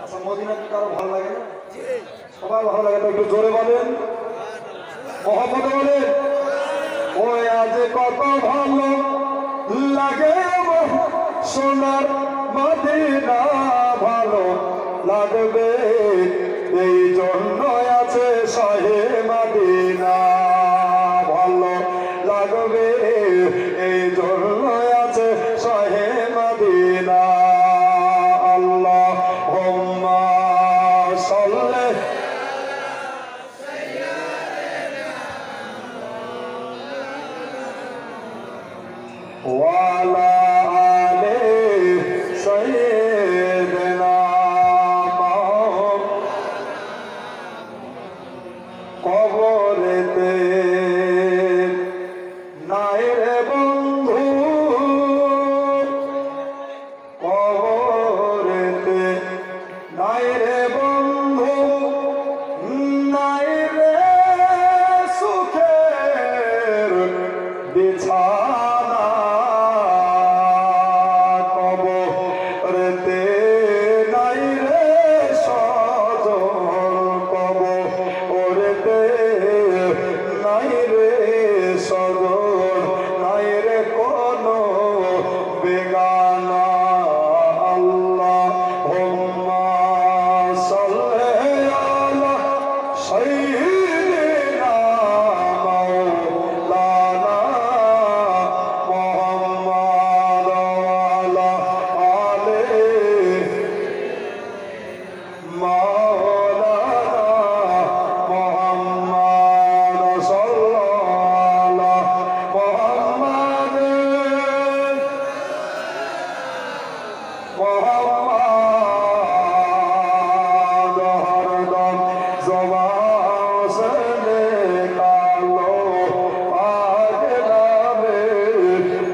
আচ্ছা মদিনা কি কারো ভালো লাগে না? সবার ভালো লাগে, তো একটু জোরে বলেন মোহাম্মদ বলেন। ওই আজ কত ভালো লাগে সোনার মদিনা, ভালো লাগবে এই জন্য আছে শাহে মদিনা, ভালো লাগবে এই জন্য আছে শাহে মদিনা। আল্লাহুম্মা সাল্লি ওয়ালা আলি সাইয়্যিদিনা কবরেতে নাই রে বন্ধু, কবরেতে নাই রে বন্ধু, নাই রে সুখের বিছানা, কবরেতে নাই রে সজন, কবরেতে নাই রে সজন, নাই রে কোনো বেগানা। আল্লাহুম্মা সাল্লি আলা সাইয়্যিদিনা মাওলানা মুহাম্মদ ওয়া আলা আলি মাওলানা মুহাম্মদ সাল্লাল্লাহু মুহাম্মদ হরদম জবান সে নিকালো পাক নামে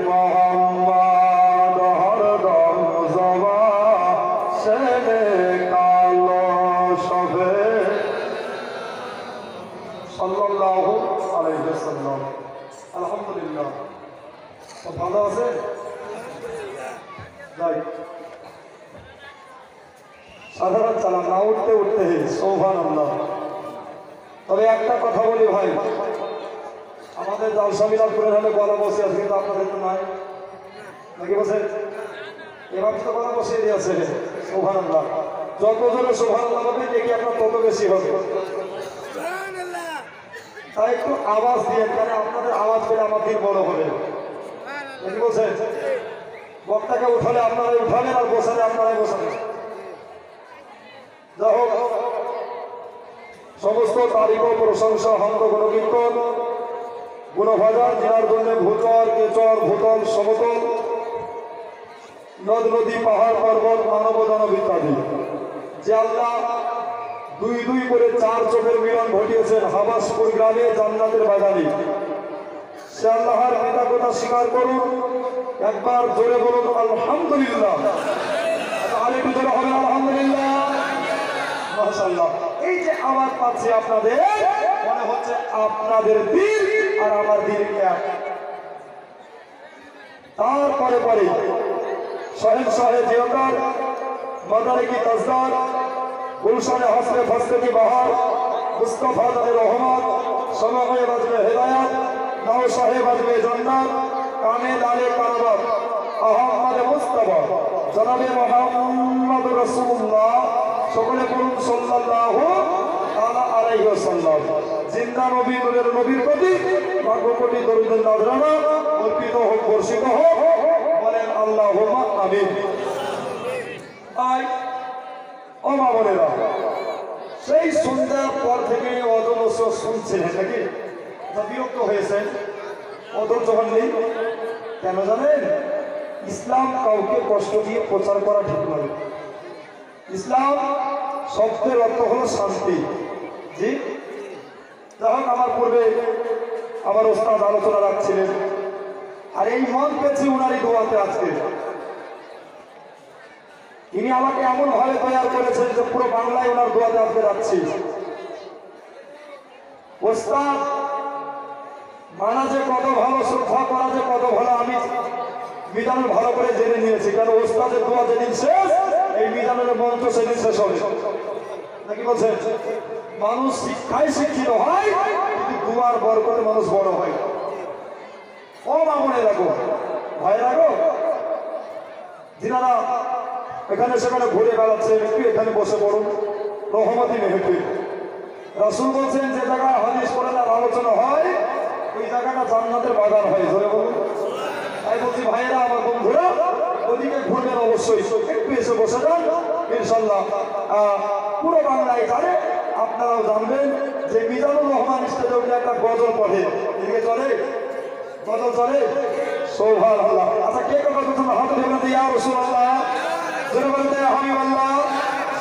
মুহাম্মদ, হরদম জবান সে নিকালো সবে সাল্লাল্লাহু আলাইহি ওয়াসাল্লাম। আলহামদুলিল্লাহ, তো ভালো আছে যাই সাধারণ চালান না, উঠতে উঠতে সুবহানাল্লাহ। তবে একটা কথা বলি ভাই, আমাদের জালসা মিলাদপুরের হলে গলা বসে আছে, কিন্তু আপনাদের তো নাই নাকি বসে? এবার তো গলা বসিয়ে দিয়েছে সুবহানাল্লাহ। যত জোরে সুবহানাল্লাহ বলবেন দেখি আপনার তত বেশি হবে। তাই একটু আওয়াজ দিয়ে, কেন আপনাদের আওয়াজ পেলে আমার দিন বড় হবে নাকি বলছেন? বক্তাকে উঠালে আপনারাই উঠালেন, আর বসালে আপনারাই বসালেন। যাই হোক, সমস্ত তারিখ প্রশংসা হন্ত গুণকীর্তন গুণভাজা জিনার জন্য ভূচর কেচর ভূতল সমতল নদ নদী পাহাড় পর্বত মানব দানব ইত্যাদি যে আল্লাহ দুই দুই করে চার চোখের মিলন ঘটিয়েছেন হাবাসপুর গ্রামে জান্নাতের বাগানে, সে আল্লাহর কৃতজ্ঞতা স্বীকার করুন। একবার জোরে বলুন আলহামদুলিল্লাহ। আরেকটু জোরে হবে আলহামদুলিল্লাহ। মাশাআল্লাহ। এই যে আওয়াজ পাচ্ছি আপনাদের, মনে হচ্ছে আপনাদের দিল আর আমার দিল এক। তারপরে পরে শহেদ শাহে জিয়কার মাদারে কি তাজদার গুলশানে হসরে ফসলে কি বাহার মুস্তাফা দানে রহমত সমায়ে বাজবে হেদায়াত নাও শাহে বাজবে জান্নাত কানে দালে কারাবাত আহমদ মুস্তাফা জনাবে মুহাম্মদ রাসূলুল্লাহ সকলে বলুন সাল্লাল্লাহু আলাইহি ওয়াসাল্লাম। জিন্দা নবী নূরের নবীর প্রতি লাখো কোটি দরুদের নজরানা অর্পিত হোক, বর্ষিত হোক, বলেন আল্লাহুম্মা আমিন। ও মা বোনেরা, সেই সন্ধ্যার পর থেকে অজস্র শুনছিলেন নাকি? বিরক্ত হয়েছেন, অধৈর্য হননি কেন জানেন? ইসলাম কাউকে কষ্ট দিয়ে প্রচার করা ঠিক নয়। ইসলাম শব্দের অর্থ হলো শান্তি। জি, যাই হোক, আমার পূর্বে আমার ওস্তাদ আলোচনা রাখছিলেন, আর এই মন পেয়েছি উনারই দোয়াতে আজকে। তিনি আমাকে এমন ভাবে তৈরি করেছেন যে পুরো বাংলায় ওনার দোয়াতে আজকে যাচ্ছি। ওস্তাদ মানা যে কত ভালো, শ্রদ্ধা করা যে কত ভালো, আমি বিধান ভালো করে জেনে নিয়েছি। কেন ওস্তাদের দোয়া যেদিন শেষ এই মিজানের মন্ত্র সেদিন শেষ হবে নাকি বলছেন? মানুষ শিক্ষায় শিক্ষিত হয়, কিন্তু দুয়ার বরকতে মানুষ বড় হয়। ও মামনে রাখো, ভয় রাখো, যিনারা এখানে সেখানে ঘুরে বেড়াচ্ছে, একটু এখানে বসে পড়ুন। রহমতি মেহফিল, রাসূল বলছেন যে জায়গায় হাদিস কোরআনের আলোচনা হয় ওই জায়গাটা জান্নাতের বাগান হয়। ধরে বলুন। তাই বলছি ভাইয়েরা, আমার বন্ধুরা, ওদিকে ঘুরবেন অবশ্যই, একটু এসে বসে যান ইনশাল্লাহ। পুরো বাংলায় জানে, আপনারাও জানবেন যে মিজানুর রহমান স্টেজে উঠে একটা গজল পড়ে, এদিকে চলে গজল চলে। সুবহানাল্লাহ। আচ্ছা, কে কে গজল শোনা? হাত ধরে বলতে ইয়া রাসূলুল্লাহ, জোরে বলতে হাবিবাল্লাহ।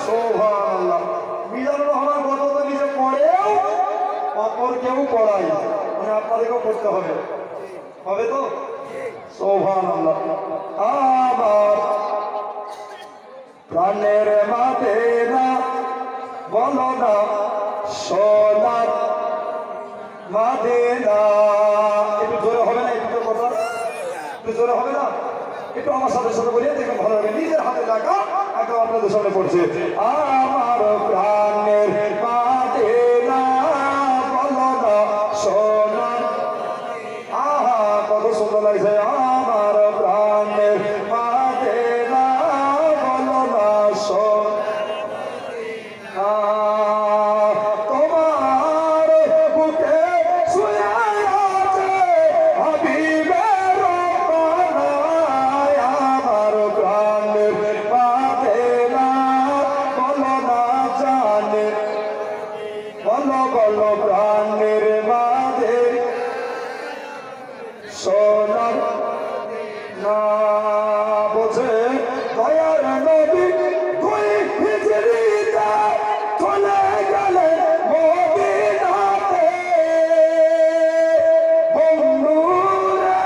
সুবহানাল্লাহ। মিজানুর রহমান গজল তো নিজে পড়েও অপর কেউ পড়ায়, মানে আপনাদেরকেও পড়তে হবে, হবে তো? সুবহানাল্লাহ। আমার প্রাণের মাদেনা বলো না সোনার মাদেনা। একটু জোরে হবে না? একটু কথা একটু জোরে হবে না? একটু আমার সাথে সাথে বলিয়ে দেখে ভালো হবে। নিজের হাতে টাকা একদম আপনাদের সামনে পড়ছে। আমার প্রাণের মাদেনা বলো না সোনার। আহা, কত সুন্দর লাগছে। আমার প্রাণের মাদেনা বলো না সোনার, তোমার বুকে শুয়ে আছে হাবিবের পানায়। আমার প্রাণের মাদেনা বলো না জানে, বলো বলো প্রাণের মাঝে সোনার না। বোঝে দয়ার নবী দুই হিজরিতে চলে গেলেন মদিনাতে। বন্ধুরে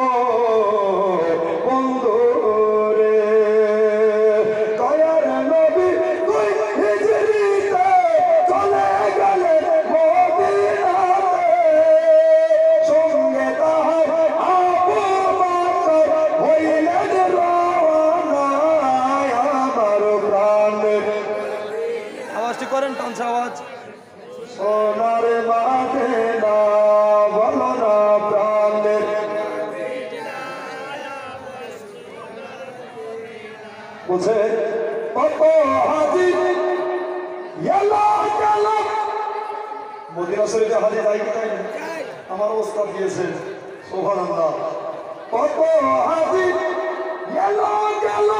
ও বন্ধুরে, দয়ার নবী দুই হিজরিতে চলে গেলেন মদিনাতে। সঙ্গে তাহার আবু বকর হইলেন রওনা। আমার প্রাণের আওয়াজটি করেন, টানছে আওয়াজ। সোনার মাদেনা বলো না প্রাণের। বুঝে কত হাজি এলো গেল, মদিনা শরীফে হাজি যাই কি তাই না? আমার ওস্তাদ দিয়েছেন। সুবহানাল্লাহ। কত হাজি এলো গেল,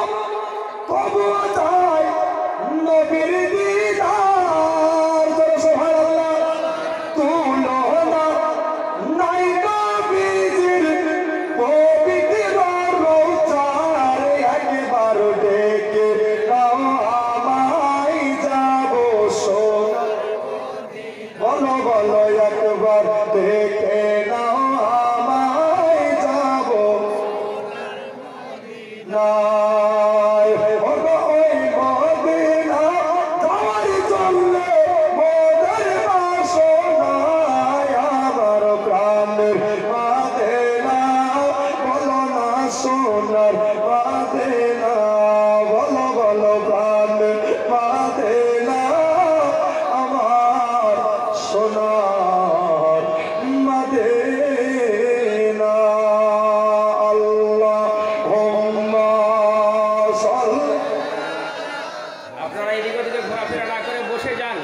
তবু যায় নবীর দিদার। জোরে সুবহানাল্লাহ। তুলনা নাই নবীজির পবিত্র রওজার। একবার ডেকে নাও আমায়, যাব সোনার। বলো বলো একবার ডেকে নাও আমায়, যাব না। ওই মদিনা যাওয়ার চললে মোদের বাসনায়। আমার প্রাণের মাদেনা বলো না সোনার মাদেনা, বলো বলো প্রাণের মাদেনা আমার সোনার মাদেনা। আল্লাহুম্মা সাল্লি। আপনারা এদিক ওদিকে ঘোরাফেরা না করে বসে যান।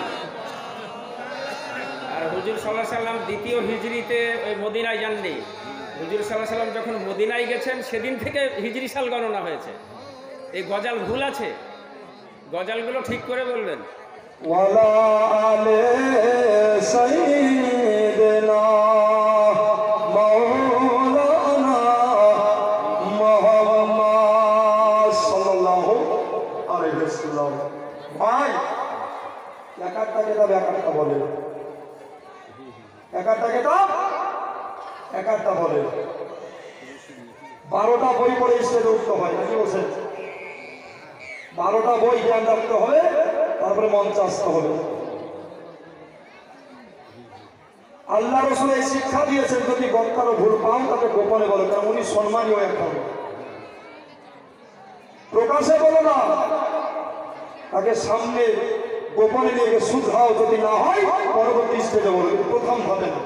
আর হুজুর সাল্লাহ সাল্লাম দ্বিতীয় হিজরিতে ওই মদিনায় যাননি। হুজুর সাল্লাহ সাল্লাম যখন মদিনায় গেছেন সেদিন থেকে হিজরি সাল গণনা হয়েছে। এই গজাল ভুল আছে, গজালগুলো ঠিক করে বলবেন। ওয়ালা আলে সাইয়্যিদিনা মাওলানা মুহাম্মদ সাল্লাল্লাহু আলাইহি ওয়াসাল্লাম। ভাই, একাটা কিতাব একাটা বলে, একাটা কিতাব একাটা বলে। 12টা বই পড়ে স্টেজে উঠতে হয়, নাকি বলছেন? 12টা বই জ্ঞান রাখতে হবে, তারপরে মঞ্চে আসতে হবে। আল্লাহ রাসূল এই শিক্ষা দিয়েছেন, যদি বক্তারও ভুল পাও তাকে গোপনে বলো, কারণ উনি সম্মানীয় একজন। প্রকাশে বলো না, তাকে সামনে গোপনে নিয়ে শুধরাও, যদি না হয় পরবর্তী স্টেজে বলো, প্রথম ঘটে না।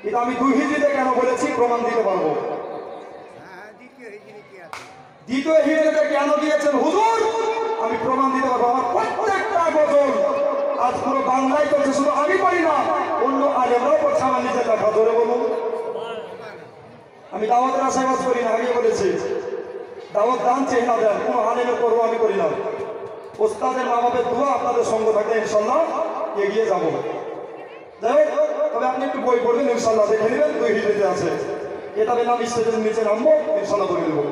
কিন্তু আমি 2 হিজরিতে কেন বলেছি প্রমাণ দিতে পারবো। দ্বিতীয় হিজরিতে কেন দিয়েছেন হুজুর আমি প্রমাণ দিতে পারবো। আমার প্রত্যেকটা গজল আজ পুরো বাংলায় চলছে, শুধু আমি পারি না, অন্য আলেমরাও করছে। আমার নিজের লেখা, ধরে বলুন। আমি দাওয়াতের আশায় বাস করি না, আগে বলেছি। দাওয়াত দান চেহারা দেন, কোনো আলেমের করবো আমি করি না। ওস্তাদের মা বাপের দোয়া আপনাদের সঙ্গ থাকলে ইনশাল্লাহ এগিয়ে যাবো। যাই হোক, তবে আপনি একটু বই পড়বেন, ইনশাল্লাহ দেখে নেবেন 2 হিজরিতে আছে। এটাবে নাম স্টেজের নিচে নামবো, ইনশাল্লাহ বলে দেবো।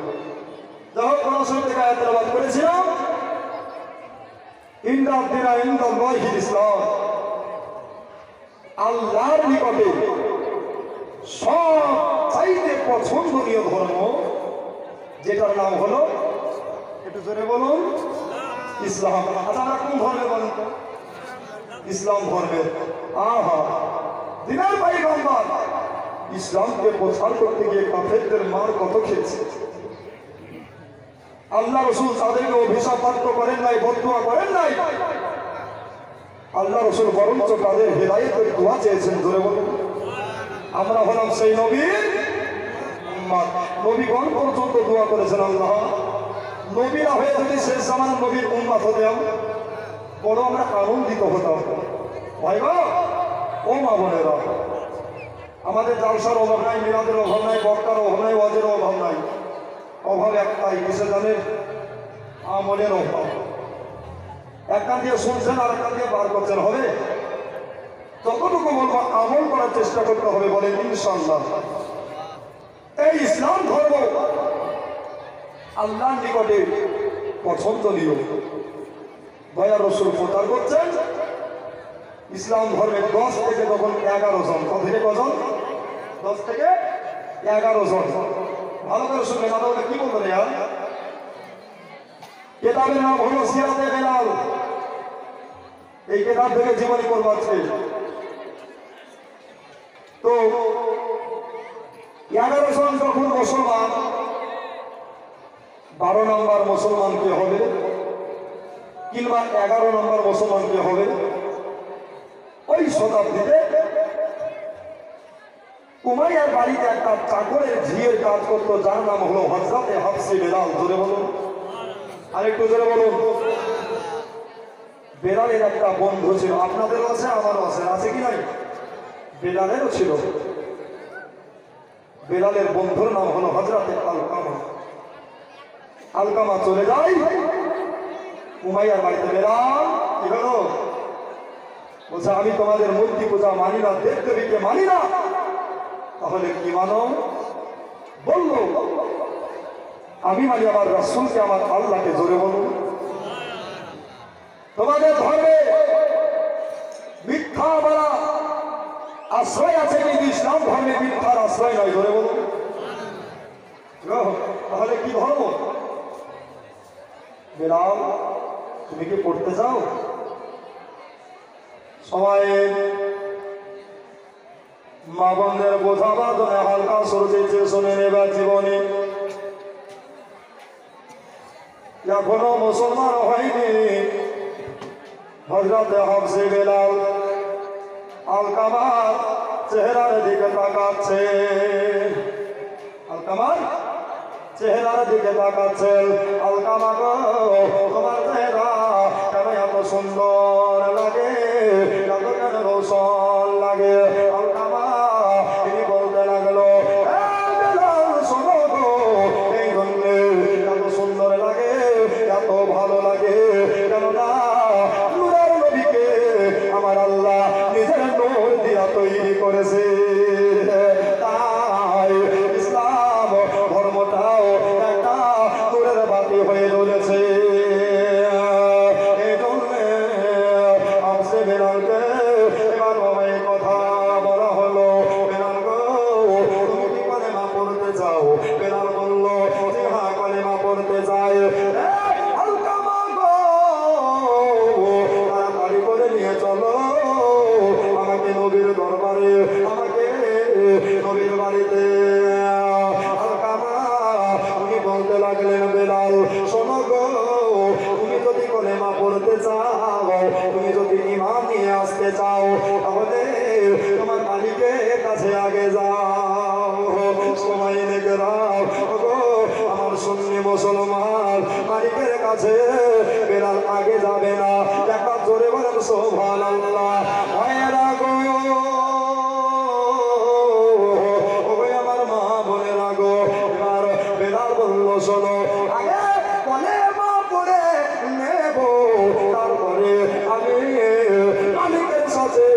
যাই হোক, কোরআন শরীফ থেকে আয়াত তেলাওয়াত করেছিলাম, ইন্দাদিনা ইনদাল্লাহিল ইসলাম, আল্লাহর নিকটে সবচাইতে পছন্দনীয় ধর্ম যেটার নাম হলো, একটু জোরে বলুন, ইসলাম। আচ্ছা, আমরা কোন ধর্মের বলেন তো? ইসলাম ধর্মের। আহা, দিনের পয়গম্বর ইসলামকে প্রচার করতে গিয়ে কাফেরদের মার কত খেয়েছে। আল্লাহ রসুল তাদেরকে অভিশাপ প্রাপ্ত করেন নাই, বদদুয়া করেন নাই। আল্লাহ রসুল বরঞ্চ তাদের হেদায়েতের দোয়া চেয়েছেন, ধরে বলুন। আমরা হলাম সেই নবীর উম্মত। নবীগণ পর্যন্ত দোয়া করেছেন, আল্লাহ নবীরা হয়ে যদি শেষ জামানার নবীর উম্মত হতাম, বড় আমরা আনন্দিত হতাম। ভাই গো, ও মা বোনেরা, আমাদের জালসার অভাব নাই, মিলাদের অভাব নাই, বক্তার অভাব নাই, ওয়াজের অভাব নাই। অভাব একটাই, কিসে জানেন? আমলের অভাব। এক কান দিয়ে শুনছেন আর এক কান দিয়ে বার করছেন, হবে? যতটুকু বলবো আমল করার চেষ্টা করতে হবে, বলেন ইনশাআল্লাহ। এই ইসলাম ধর্ম আল্লাহর নিকটে পছন্দনীয়। দয়া রসুল প্রচার করছেন ইসলাম ধর্মের 10 থেকে তখন 11 জন। কত থেকে কজন? 10 থেকে 11 জন। ভালো করে শুনবেন, আদালতে কি বলতো রে? কেতাবের নাম হলো সিরাতে বেলাল। এই কেতাব থেকে জীবনী করবো আজকে। তো 11 জন যখন মুসলমান, 12 নম্বর মুসলমান কে হবে কিংবা 11 নম্বর মুসলমান কে হবে, ওই শতাব্দীতে উমাইয়ার বাড়িতে একটা চাকরের ঝিয়ের কাজ করতো, যার নাম হলো হযরতে হাফসে বেলাল। জোরে বলুন, আরেকটু জোরে বলুন। বেলালের একটা বন্ধু ছিল, আপনাদেরও আছে, আমারও আছে, আছে কি নাই? বেলালেরও ছিল। বেলালের বন্ধুর নাম হলো হযরতে আলকামা। আলকামা চলে যায় উমাইয়ার বাড়িতে। বেলাল কি হলো? বলছে, আমি তোমাদের মূর্তি পূজা মানি না, দেব দেবীকে মানি না। তাহলে কি মানো? বলল, আমি মানি আমার রাসূলকে, আমার আল্লাহকে। জোরে বলুন। তোমাদের ধর্মে মিথ্যা বলা আশ্রয় আছে, কিন্তু ইসলাম ধর্মে মিথ্যার আশ্রয় নয়। ধরে বলুন। তাহলে কি ধর্ম? বেলাল, তুমি কি পড়তে চাও? সবাই মা বোনদের বোঝা বাঁধনে হালকা সরজেছে, শুনে নেবা জীবনে এখনো মুসলমান হয়নি হযরতে হাফসে বেলাল আলকামার চেহারার দিকে তাকাচ্ছে। আলকামার চেহারার দিকে তাকাচ্ছেন। আলকামা গো, তোমার চেহারা কেন এত সুন্দর লাগে, এত কেন রোশন লাগে? আলকামা তিনি বলতে লাগলো, শোনো গো, এই জন্যে এত সুন্দর লাগে, এত ভালো লাগে, কেননা নূরের নবীকে আমার আল্লাহ নিজের নূর দিয়া তৈরি করেছে। তাই ইসলাম ধর্মটাও একটা নূরের বাতি হয়ে চলেছে। এই জন্যে হাফসে বেলালকে এবার এই কথা বলা হলো, বেলাল গো, তুমি কি কালেমা পড়তে চাও? বেলাল বলল, যে হ্যাঁ, কালেমা পড়তে চাই। আলকামা গো, তাড়াতাড়ি করে নিয়ে চলো আমাকে নবীর দরবারে, আমাকে নবীর বাড়িতে। আলকামা উনি বলতে লাগলেন, বেলাল পড়তে চাও, তুমি যদি ঈমান নিয়ে আসতে চাও, তাহলে তোমার মালিকের কাছে আগে যাও। সময় লেগে রাও আমার সুন্নি মুসলমান, মালিকের কাছে বেলাল আগে যাবে না। একবার জোরে বলেন সুবহানাল্লাহ। ভাইয়েরা গো, আমার মা বোনেরা গো, এবার বেলাল বলল শোনো, আগে কলেমা পড়ে নেব, তারপরে আমি মালিকের সাথে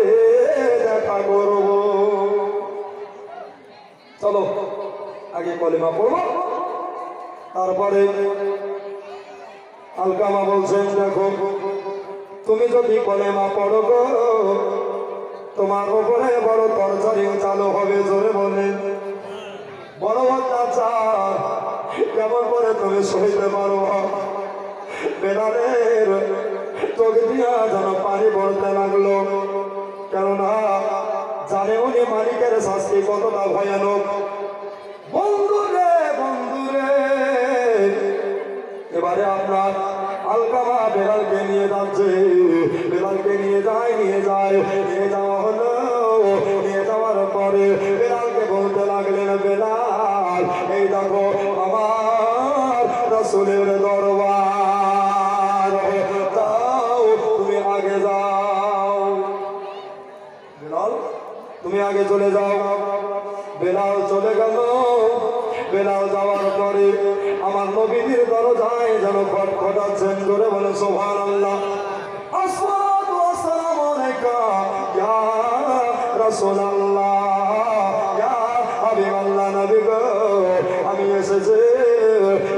দেখা করব। চলো আগে কলেমা পড়বো, তারপরে আলকামা বলছেন দেখো, তুমি যদি কলেমা পড়ো গো, তোমার উপরে বড় তরজারি চালু হবে। জোরে বলেন বড় অত্যাচার কেমন করে তুমি সইতে পারো। বেলালের চোখ দিয়া যেন পানি পড়তে লাগলো, কেননা জানে উনি মালিকের শাস্তি কতটা ভয়ানক। বন্ধুরে বন্ধুরে, এবারে আপনার আলকামা বেলালকে নিয়ে যাচ্ছে, বেলালকে নিয়ে যাওয়া হলো। নিয়ে যাওয়ার পরে বেলালকে বলতে লাগলেন, বেলাল এই দেখো আমার রাসূলের দরবার, যাও তুমি আগে যাও। বেলাল তুমি আগে চলে যাও। বেলাল চলে গেল। বেলাল যাওয়ার পরে আমার নবীর দরজায় যেন খটখটাচ্ছেন। জোরে বলে সুবহানাল্লাহ। আসসালাতু ওয়াসসালামু আলাইকা ইয়া রাসূলুল্লাহ, ইয়া হাবিবাল্লাহ। নবী গো আমি এসেছি,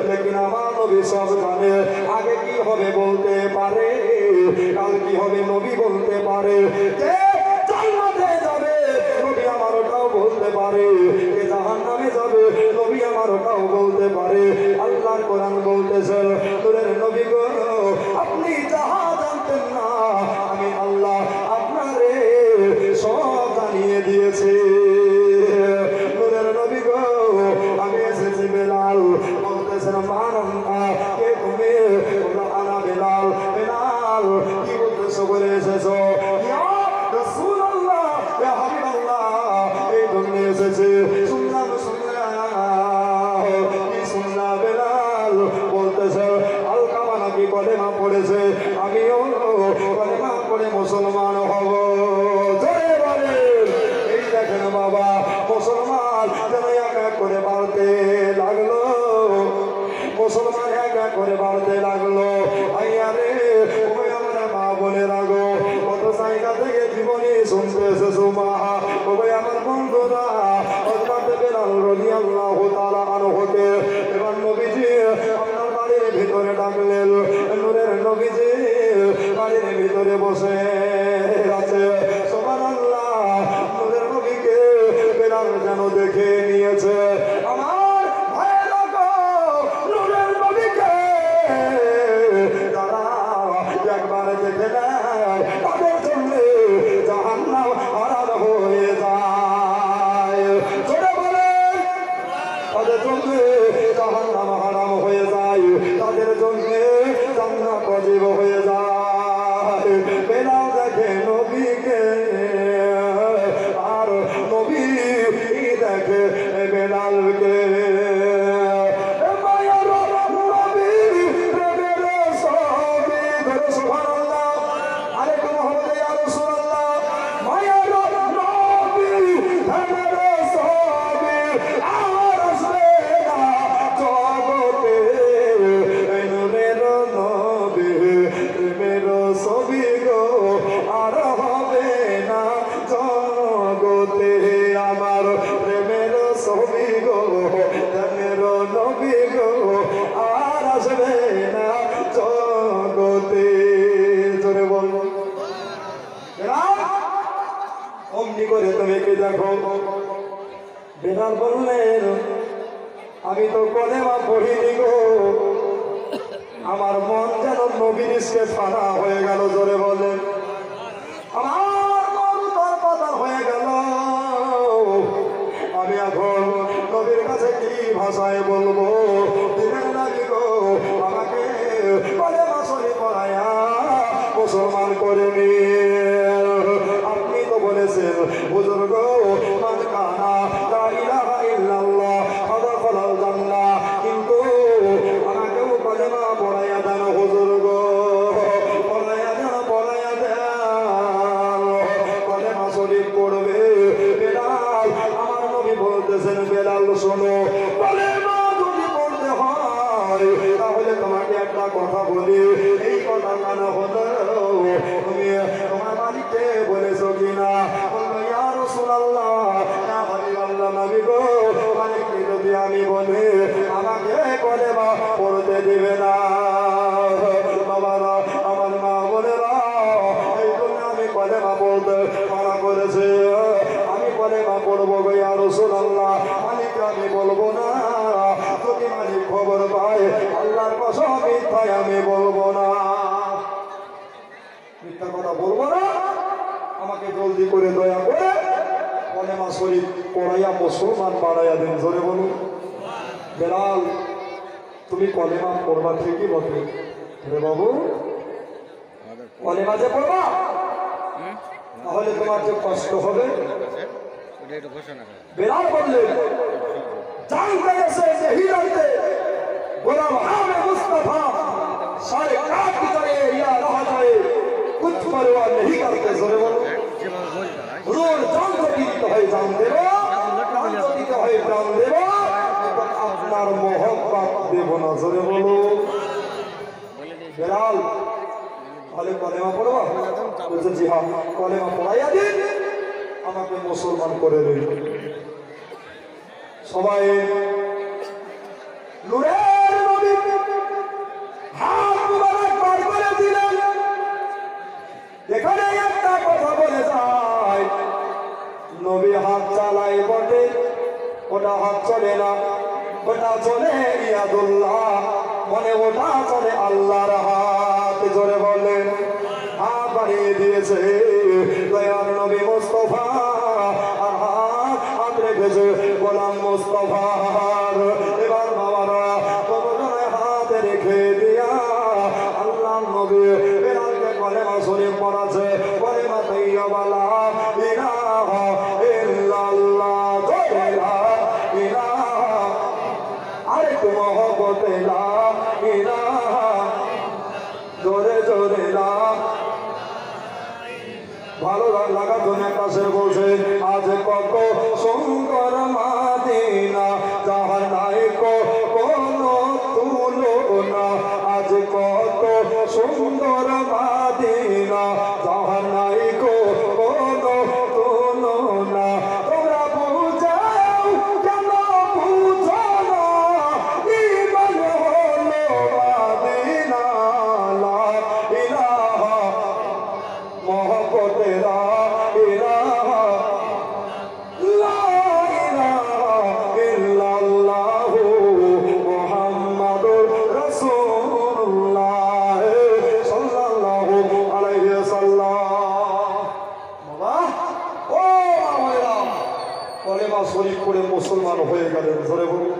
লেকিন আমার নবী সব জানে, আগে কি হবে বলতে পারে, কাল কি হবে নবী বলতে পারে, কে জান্নাতে যাবে নবী আমার ওটাও বলতে পারে, কে জাহান্নামে যাবে নবী আমার ওটাও বলতে পারে। আল্লাহর কোরআন বলতেছেন, নূরের নবী গো আপনি যাহা জানতেন না আমি আল্লাহ আপনারে সব জানিয়ে দিয়েছি। নূরের নবী গো আমি এসেছি। বেলাল বলতেছেন, মানন্না কে তুমি? আনা বেলাল। বেলাল কি বলতেছো বলে এসেছো? ইয়া রাসূলুল্লাহ, ইয়া হাবিবাল্লাহ, এই জন্য এসেছি। শুনলাম কি শুনলাম? বেলাল বলতেছে আলকামা নাকি কলেমা পড়েছে, আমিও কলেমা পড়ে মুসলমান হব। জয় বলে এই দেখেন বাবা, মুসলমান যেন এক এক করে বাড়তে লাগলো, মুসলমান এক এক করে বাড়তে লাগলো। ভাইয়া রে, ওই আমরা মা বলে রাগো, কত জায়গা থেকে জীবনে শুনতে এসেছো মা। ওই আমার বন্ধুরা, হযরত বেলাল রাদিয়াল্লাহু তাআলা আনহুকে এবার নবীজি আপনার বাড়ির ভিতরে ডাকলেন। নূরের নবীজি বাড়ির ভিতরে বসে আছে। সুবহানাল্লাহ, নূরের নবীকে বেলাল যেন দেখে নিয়েছে। আমার ভাইরা গো, নূরের নবীকে তারা একবার দেখে নেয়, তাদের জন্য জাহান্নাম হারাম হয়ে যায়। জোরে বলেন, তাদের জন্য জাহান্নাম হারাম হয়ে যায়, তাদের জন্য জান্নাত ওয়াজিব হয়ে যায়। বেলাল দেখে নবীকে, আর নবী দেখে বেলালকে। আমার প্রেমের ছবি গো, প্রেমের নবী গো, আর আসবে না জগতে। জোরে বল, অমনি করে তুমি কি দেখো। বেলাল বললেন, আমি তো কলেমা পড়িনি গো, আমার মন যেন নবীর ইশকে ফানা হয়ে গেল। জোরে বলেন, আমার মন তোর কথা হয়ে গেল। আমি এখন নবীর কাছে কি ভাষায় বলবো? দিনের নবী গো আমাকে কলেমা শরীফ পড়ায়া কলেমা যদি পড়তে হয় তাহলে তোমাকে একটা কথা বলি, এই কথা কেন হলো তুমি তোমার মালিককে বলেছো কিনা? বললো ইয়া রাসূলুল্লাহ, ইয়া হাবিবাল্লাহ, নবী গো, মালিককে যদি আমি বলি আমাকে কলেমা পড়তে দিবে না। বাবারা, আমার মা বোনেরা, এই জন্য আমি কলেমা পড়তে মানা করেছে। আমি কলেমা পড়বো গো ইয়া রাসূলুল্লাহ, মালিককে আমি বলবো না। যদি মালিক খবর পায় আল্লাহর কসম মিথ্যায় আমি বলবো না, মিথ্যা কথা বলবো না। আমাকে জলদি করে দয়া করে কলেমা শরীফ পড়াইয়া মুসলমান বানাইয়া দেন। জোরে বলুন। বেলাল, তুমি কলেমা পড়বা ঠিকই বটে রে বাবু, কলেমা যে পড়বা তাহলে তোমার যে কষ্ট হবে। বেলাল বললেন जानते से नहीं डरते, गुलाम आमे मुस्तफा सारे काट की तरह या रह जाए कुछ परवाह नहीं करते। जोरे बोलो। हुजूर जान को दी तो है जान देबो, जान को दी तो है जान देबो, আপনার मोहब्बत দেবো না। जोरे बोलो। বেলাল, তাহলে কলেমা পড়বা? বলছে জি হ্যাঁ, কলেমা পড়াইয়া দিন, আমাকে মুসলমান করে দিন। সবাই নূরের নবী হাত মুবারক বার করে দিলেন। এখানে একটা কথা বলে যায়, নবী হাত চালাই বটে, ওটা হাত চলে না, ওটা চলে ইয়াদুল্লাহ, মানে ওটা চলে আল্লাহর হাত। জোরে বলেন। হাত বাড়িয়ে দিয়েছে দয়ার নবী মুস্তাফা, আর হাত রেখেছে গোলাম মুস্তাফার। এবার বাবারা তোমার হাতে রেখে দিয়া আল্লাহ নবী বেলালকে কলেমা শরীফ পড়াছে। কলেমা তাইয়্যিবা লা ইলাহা ইল্লাল্লাহ, লা ইলাহা, আরে মহব্বত লা ইলাহা, জোরে জোরে লা। ভালো লাগা দুনিয়ার কাছে বলছে আজ কত সুন্দর মাদিনা, যাহার নাই কোনো তুলনা। আজ কত সুন্দর মাদিনা, যাহার নাই কোনো তুলনা। তোমরা বুঝাও কেন বুঝো না, ঈমান হলো মাদিনা। লা ইলাহা মোহব্বতে লা ইলাহা, লা ইলাহা ইল্লাল্লাহু মুহাম্মাদুর রাসূলুল্লাহ সাল্লাল্লাহু আলাইহি ওয়াসাল্লাম। বাবা ও মাওলানা, কলেমা শরীফ পড়ে মুসলমান হয়ে গেলেন। জোরে বলুন।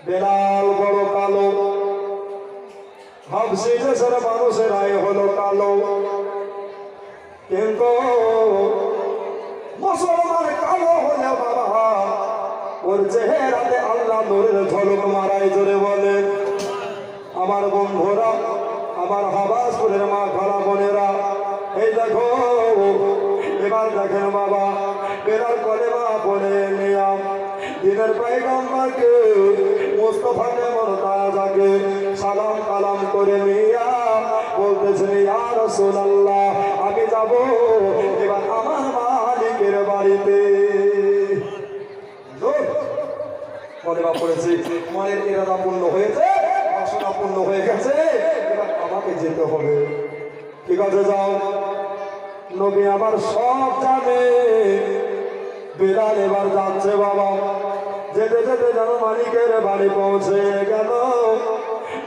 বেলাল বড় কালো, হাবশী দেশের মানুষেরাই হলো কালো, কিন্তু মুসলমান কালো হলে বাবা ওর চেহারাতে আল্লাহ নূরের ঝলক মারাই। জোরে বলে। আমার বন্ধুরা, আমার হাবাসপুরের মা খালা বোনেরা, এই দেখো এবার দেখেন বাবা বেলাল কলেমা পড়ে নিয়াম দিনের পয়গম্বরকে মুস্তাফাকে মুরতাজাকে সালাম কালাম করে নিয়া বলতেছেন ইয়া রাসূলুল্লাহ, আমি যাব এবার আমার মালিকের বাড়িতে। কলেমা পড়েছি, মনের ইরাদা পূর্ণ হয়েছে, বাসনা পূর্ণ হয়ে গেছে, এবার আমাকে যেতে হবে। ঠিক আছে যাও। নবী আমার সব জানে। বেলাল এবার যাচ্ছে বাবা, যেতে যেতে যেন মালিকের বাড়ি পৌঁছে গেল।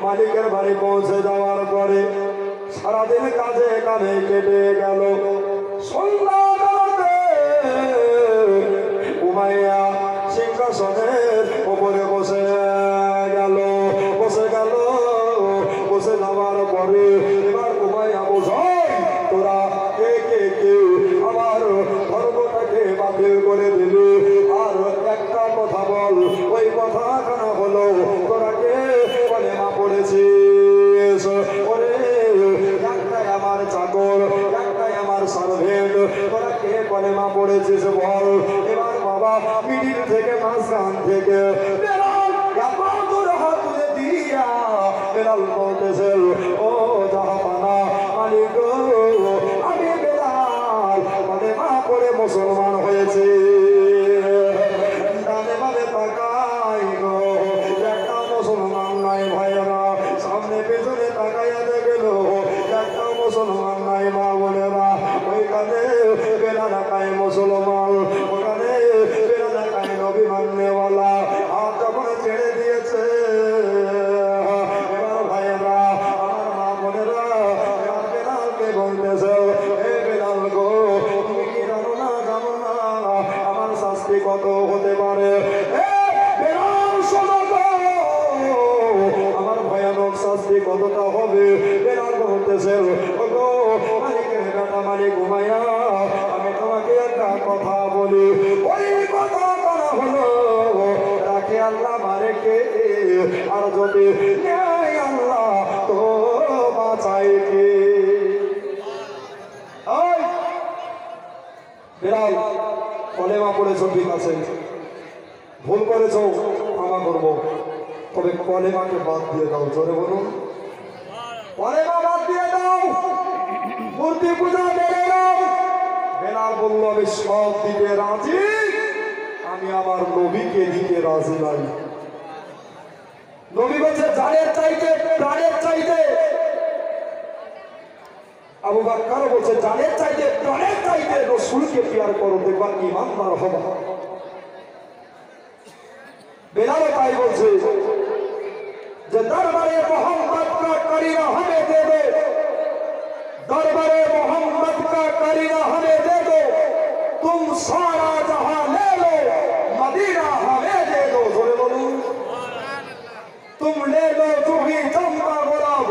মালিকের বাড়ি পৌঁছে যাওয়ার পরে সারাদিন কাজে কামে কেটে গেল। সন্ধ্যাবেলাতে উমাইয়া সিংহাসনের উপরে বসে গেল। বসে যাওয়ার পরে এবার উমাইয়া বোঝাই তোরা কে কে কে আমার ধর্মটাকে বাতিল করে দিলি, আর একটা কথা বল, ওই কথাখানা হলো তোরা কে কলেমা পড়েছিস? ওরে একটাই আমার চাকর, একটাই আমার সার্ভেন্ট, তোরা কে কলেমা পড়েছিস বল। এবার বাবা বাবা মিডিল থেকে মাঝখান থেকে বেলাল এত দূর হাত তুলে দিয়া বেলাল বলতেছে ও জাহাপানা মালিক গো, আমি বেলাল কালেমা পড়ে মুসলমান হয়েছে। ডানে বামে তাকাই গো, একটা মুসলমান নাই ভাইরা, সামনে পেছনে তাকাইয়া দেখলো একটা মুসলমান নাই মা বোনেরা। ওইখানে বেলা রাখায় মুসলমান, ওখানে বেলা রাখায় নবী মাননেওয়ালা। আর যখন ছেড়ে দিয়েছে এবার ভাইয়েরা আমার মা বোনেরা এবার বেলালকে বলতেছে হে বেলাল গো, তুমি কি জানো না আমার শাস্তি কত হতে পারে? বেলাল শোনো গো, আমার ভয়ানক শাস্তি কতটা হবে? বেলাল বলতেছে ও গো মালিকের বেটা মালিক ঘুমাইয়া, আমি তোমাকে একটা কথা বলি। ওই কথা বলা হলো রাখে আল্লাহ মারেকে, আর যদি নেয় আল্লাহ তো বাঁচাই কে? বেলাল কলেমা পড়েছো ঠিক আছে, ভুল করেছো ক্ষমা করবো, তবে কলেমাকে বাদ দিয়ে দাও। জোরে বলুন, কলেমা বাদ দিয়ে দাও, মূর্তি পূজা মেরে দাও। বেলাল বলল আমি সব দিতে রাজি, আমি আমার নবীকে দিতে রাজি নাই। নবী বলছে জানের চাইতে প্রাণের চাইতে, আবু বকর বলছে জানের চাইতে প্রাণের চাইতে রাসূলকে প্যার করো, দেখবা ঈমানদার হবে। বেলাল তাই বলছে যে দরবারে मोहम्मद का करीना हमें दे दो, दरबारे मोहम्मद का करीना हमें दे दो, तुम सारा जहां ले लो, मदीना हमें दे दो। जोरे बोलूं, तुम ले लो जूही चंपा गुलाब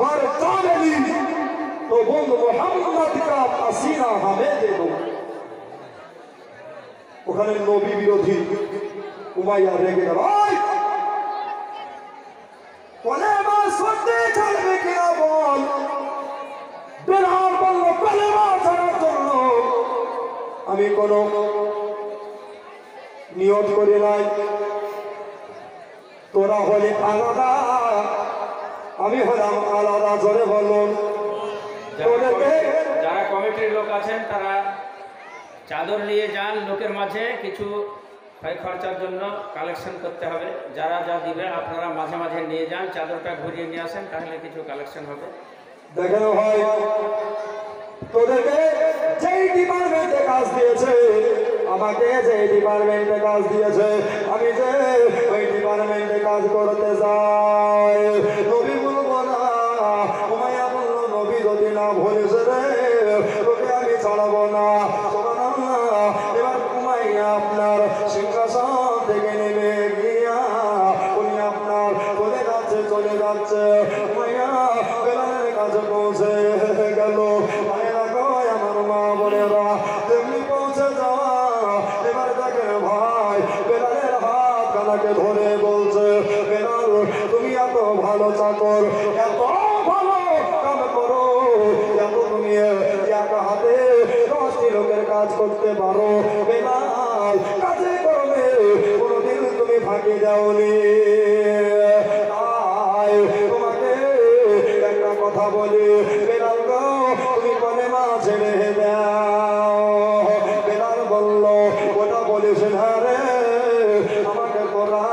वर चामेली, तो बुंद मोहम्मद का पसीना हमें दे दो। ওখানে নবী বিরোধী উমাইয়া রেগে গেল, কলেমা সত্যি চলবে কিনা বল। বেলাল বলল কলেমা ছাড়ার জন্য আমি কোন নিয়ত করি নাই, তোরা হলে আলাদা আমি হলাম আলাদা। জোরে বলুন, যারা কমিটির লোক আছেন তারা চাদর নিয়ে যান, লোকের মাঝে কিছু খরচার জন্য কালেকশন করতে হবে। যারা যা দিবে আপনারা মাঝে মাঝে নিয়ে যান, চাদরটা ঘুরিয়ে নিয়ে আসেন, তাহলে কিছু কালেকশন হবে। দেখেন ভাই, তোদেরকে যেই ডিপার্টমেন্টে কাজ দিয়েছে, আমাকে যেই ডিপার্টমেন্টে কাজ দিয়েছে, আমি যে ওই ডিপার্টমেন্টে কাজ করতে যাই। নবী বলবো না, উমাইয়া বলল নবী যদি না বলেছে রে তোকে আমি ছাড়াবো না। এবার উমাইয়া আপনার সিংহাসন থেকে নেমে গিয়া উনি আপনার চলে যাচ্ছে। উমাইয়া বেলালের কাছে পৌঁছে গেল। আমার মা বোনেরা তেমনি পৌঁছে যাওয়া, এবার দেখেন ভাই বেলালের হাত গালাকে ধরে বলছে বেলাল তুমি এত ভালো চাকর, এত ভালো কাম করো, এত তুমি এক হাতে 10টি লোকের কাজ করতে পারো, বেলাল কাজে করবে কোনোদিন তুমি ফাঁকি দাওনি। তোমাকে একটা কথা বলি বেলাল গো, তুমি কলেমা ছেড়ে দাও। বেলাল বলল ওটা বলিস না রে, আমাকে তোরা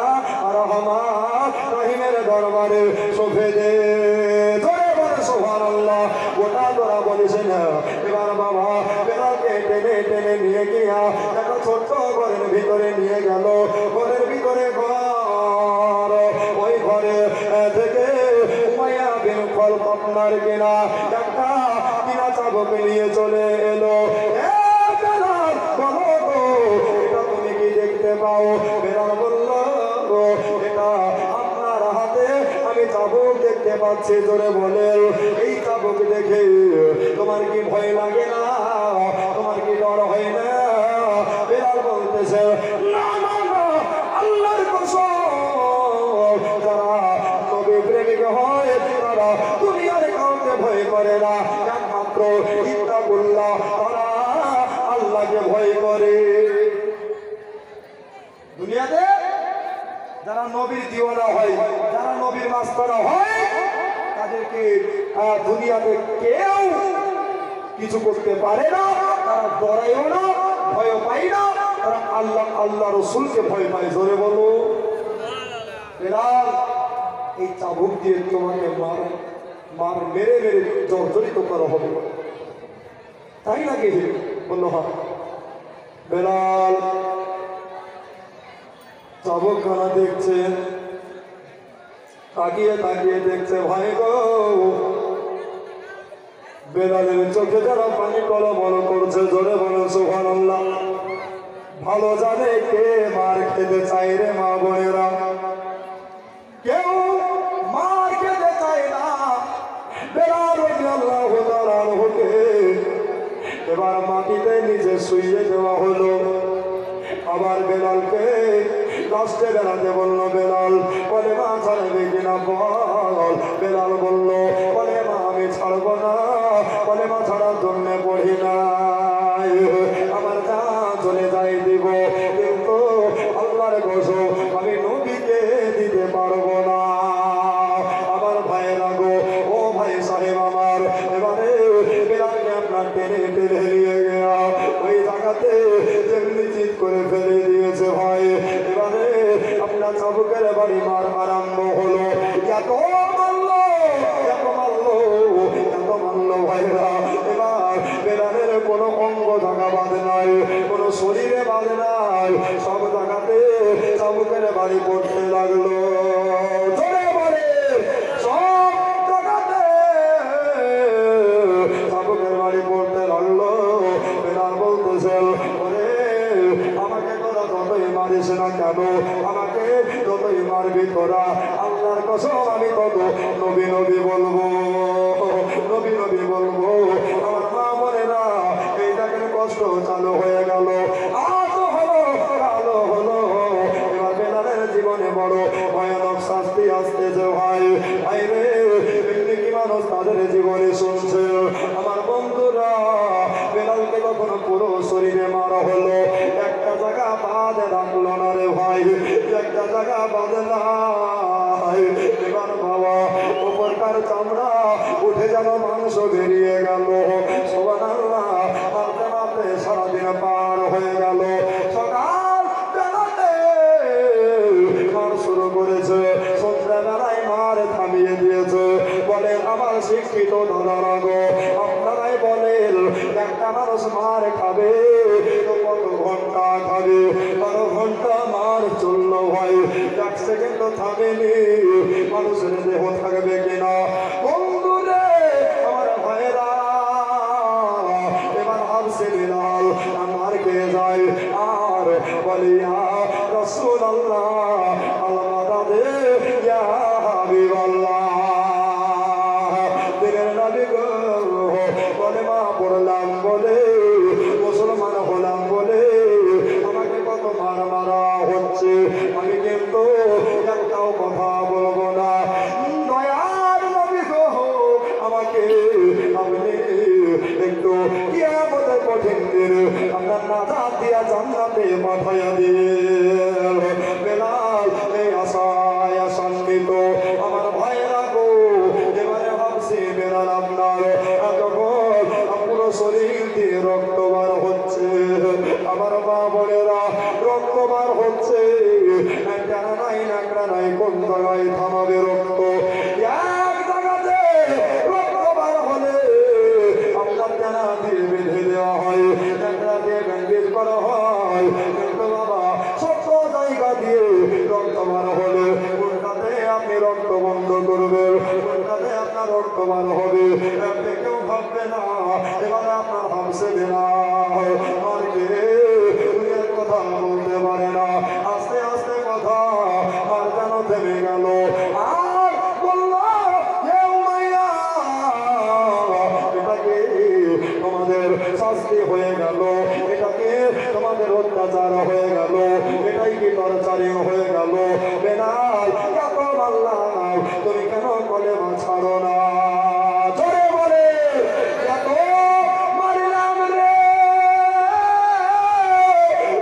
আর রহমান রহিমের দরবারে সঁপে দে। ধরে বলে সুবহানাল্লাহ, ওটা তোরা বলিস না। এবার বাবা বেলালকে টেনে টেনে নিয়ে গিয়া একটা ছোট্ট ঘরের ভিতরে নিয়ে গেল। ঘরের ভিতরে ঘর, ওই ঘরে থেকে উমাইয়া বিন খালদ আপনার কেনা একটা কিনা চাবুক নিয়ে চলে এলো। বেলাল বলো গো, এটা তুমি কি দেখতে পাও? বেলাল বলল এটা আপনার হাতে আমি চাবুক দেখতে পাচ্ছি। জোরে বলে এই চাবুক দেখে তোমার কি ভয় লাগে না? তোমার কি ডর হয় না? বেলাল বলতেছে না না না, আল্লাহর কসম, যারা নবী প্রেমিক হয় তারা দুনিয়ার কাউকে ভয় করে না, একমাত্র ইত্তাকুল্লাহ, তারা আল্লাহকে ভয় করে। যারা নবীর দিওয়ানা হয়, যারা নবীর মাস্তানা হয়, তাদেরকে দুনিয়াতে কেউ কিছু করতে পারে না, তারা ডরায়ও না, ভয় পায় না, তারা আল্লাহ রসুলকে ভয় পায়। জোরে বলো। বেলাল, এই চাবুক দিয়ে তোমাকে মেরে মেরে জর্জরিত করা হবে, তাই নাকি? বললো হ্যাঁ। বেলাল চাবুক খানা দেখছে, তাকিয়ে তাকিয়ে দেখছে, ভাই গো। বেলালের চোখে যারা পানি টলমল করছে, জোরে বলো সুবহানাল্লাহ। ভালো জানে কে মার খেতে চাই রে মা বোনেরা, কেউ মার খেতে চায় না। বেলাল রাদিয়াল্লাহু তাআলা আনহুকে এবার মাটিতে নিচে শুইয়ে দেওয়া হলো। আবার বেলালকে লাস্টে বেড়াতে বলল, বেলাল বলে মা ছাড়বে কিনা বল। বেলাল বলল, বলে মা আমি ছাড়বো না, বলে মা ছাড়ার জন্য পড়ি নাই, আমার জান চলে যাই দিব, কিন্তু আল্লাহর কসম আমি নবীকে দিতে পারবো না। আমার ভাইয়েরা গো, ও ভাই সাহেব আমার, এবারে বেলালকে আপনার টেনে টেনে নিয়ে গেয়া ওই জায়গাতে যেমনি চিৎ করে ফেলে দিয়েছে ভাই। এবারে আপনার চাবুকের বাড়ি মার আরম্ভ হলো। এত মারলো, এত মারলো, এত মারলো ভাইরা। এবার বেলালের কোনো অঙ্গ জায়গা বাঁধে নাই, কোনো শরীরে বাঁধে নাই, সব জায়গাতে চাবুকের বাড়ি পড়তে লাগলো। জোরে বলে, সব জায়গাতে চাবুকের বাড়ি পড়তে লাগলো। বেলাল বলতেছে, ওরে আমাকে তোরা যতই মারিস না কেন, আমাকে যতই মারবি তোরা, আল্লাহর কসম আমি তত নবী নবী বলবো, নবী নবী বলবো। আমার মা বলে না, এই দেখেন কষ্ট চালু হয়ে গেল, আলো হলো, আলো হলো। এবার বেলালের জীবনে বড় ভয়ানক শাস্তি আসতেছে ভাই। ভাই রে, কি মানুষ তাদের জীবনে শুনছে। আমার বন্ধুরা, বেলালকে কখনো পুরো শরীরে মারা হলো, একটা জায়গা বাদ রাখলো না রে ভাই, একটা জায়গা বাদ নাই। এবার বাবা উপরকার চামড়া উঠে গেল, মাংস বেরিয়ে গেল। সুবহানাল্লাহ, মারতে মারতে সারাদিন পার হয়ে গেল। সকাল বেলাতে মার শুরু করেছে, সন্ধ্যাবেলায় মার থামিয়ে দিয়েছে। বলেন আমার শিক্ষিত দাদারা গো, আপনারাই বলেন একটা মানুষ মার খাবে তো কত ঘন্টা খাবে? 12 ঘন্টা মার চললো ভাই, 1 সেকেন্ড থামেনি। মানুষের দেহ থাকবে কিনা? বন্ধুরে আমার ভাইরা, এবার হাবসে বেলাল আমার কে যায় আর বলিয়া রাসূলুল্লাহ আল-মাদাদে ইয়া হাবিবাল্লাহ। দিনের নবী গো, বলে মা পড়লাম বলে, মুসলমান হলাম বলে আমাকে কত মার মারা হচ্ছে, আমি কিন্তু একটাও কথা বলবো না। দয়ার নবী গো, আমাকে আপনি একটু কিয়ামতের কঠিন দিন আপনার নাজাত দিয়া জান্নাতে পাঠাইয়া দিন। বেলাল এই আশায় আশান্বিত আমার ভাইয়েরা গো। এবারে ভাবছি বেলাল আপনার যখন পুরো শরীর দিয়ে রক্ত বার হচ্ছে, আমার মা বোনেরা রক্ত বার হচ্ছে, টানা নাই নাকড়া নাই, কোন জায়গায় থামাবে রক্ত? এক জায়গাতে রক্ত বার হলে আপনার টানা দিয়ে বেঁধে দেওয়া হয়, নাকড়া দিয়ে ব্যান্ডেজ করা হয়, কিন্তু বাবা ছোট্ট জায়গা দিয়ে রক্ত বার হলে কোনটাতে আপনি রক্ত বন্ধ করবেন, কোনটাতে আপনার রক্ত বার হবে আপনি কেউ ভাববে না। এবারে আপনার ভাবছে না মারকে দুনিয়ার কথা বলতে পারে না, আস্তে আস্তে কথা আর যেন থেমে গেল। আর বলল মাইয়া, এটাকে তোমাদের শাস্তি হয়ে গেল, এটাকে তোমাদের অত্যাচার হয়ে গেল, এটাই কি টর্চারিং হয়ে গেল? বেলাল এত মারলাম, তুমি কেন কলেমা ছাড়ো না? জোরে বলে, এত মারলাম রে,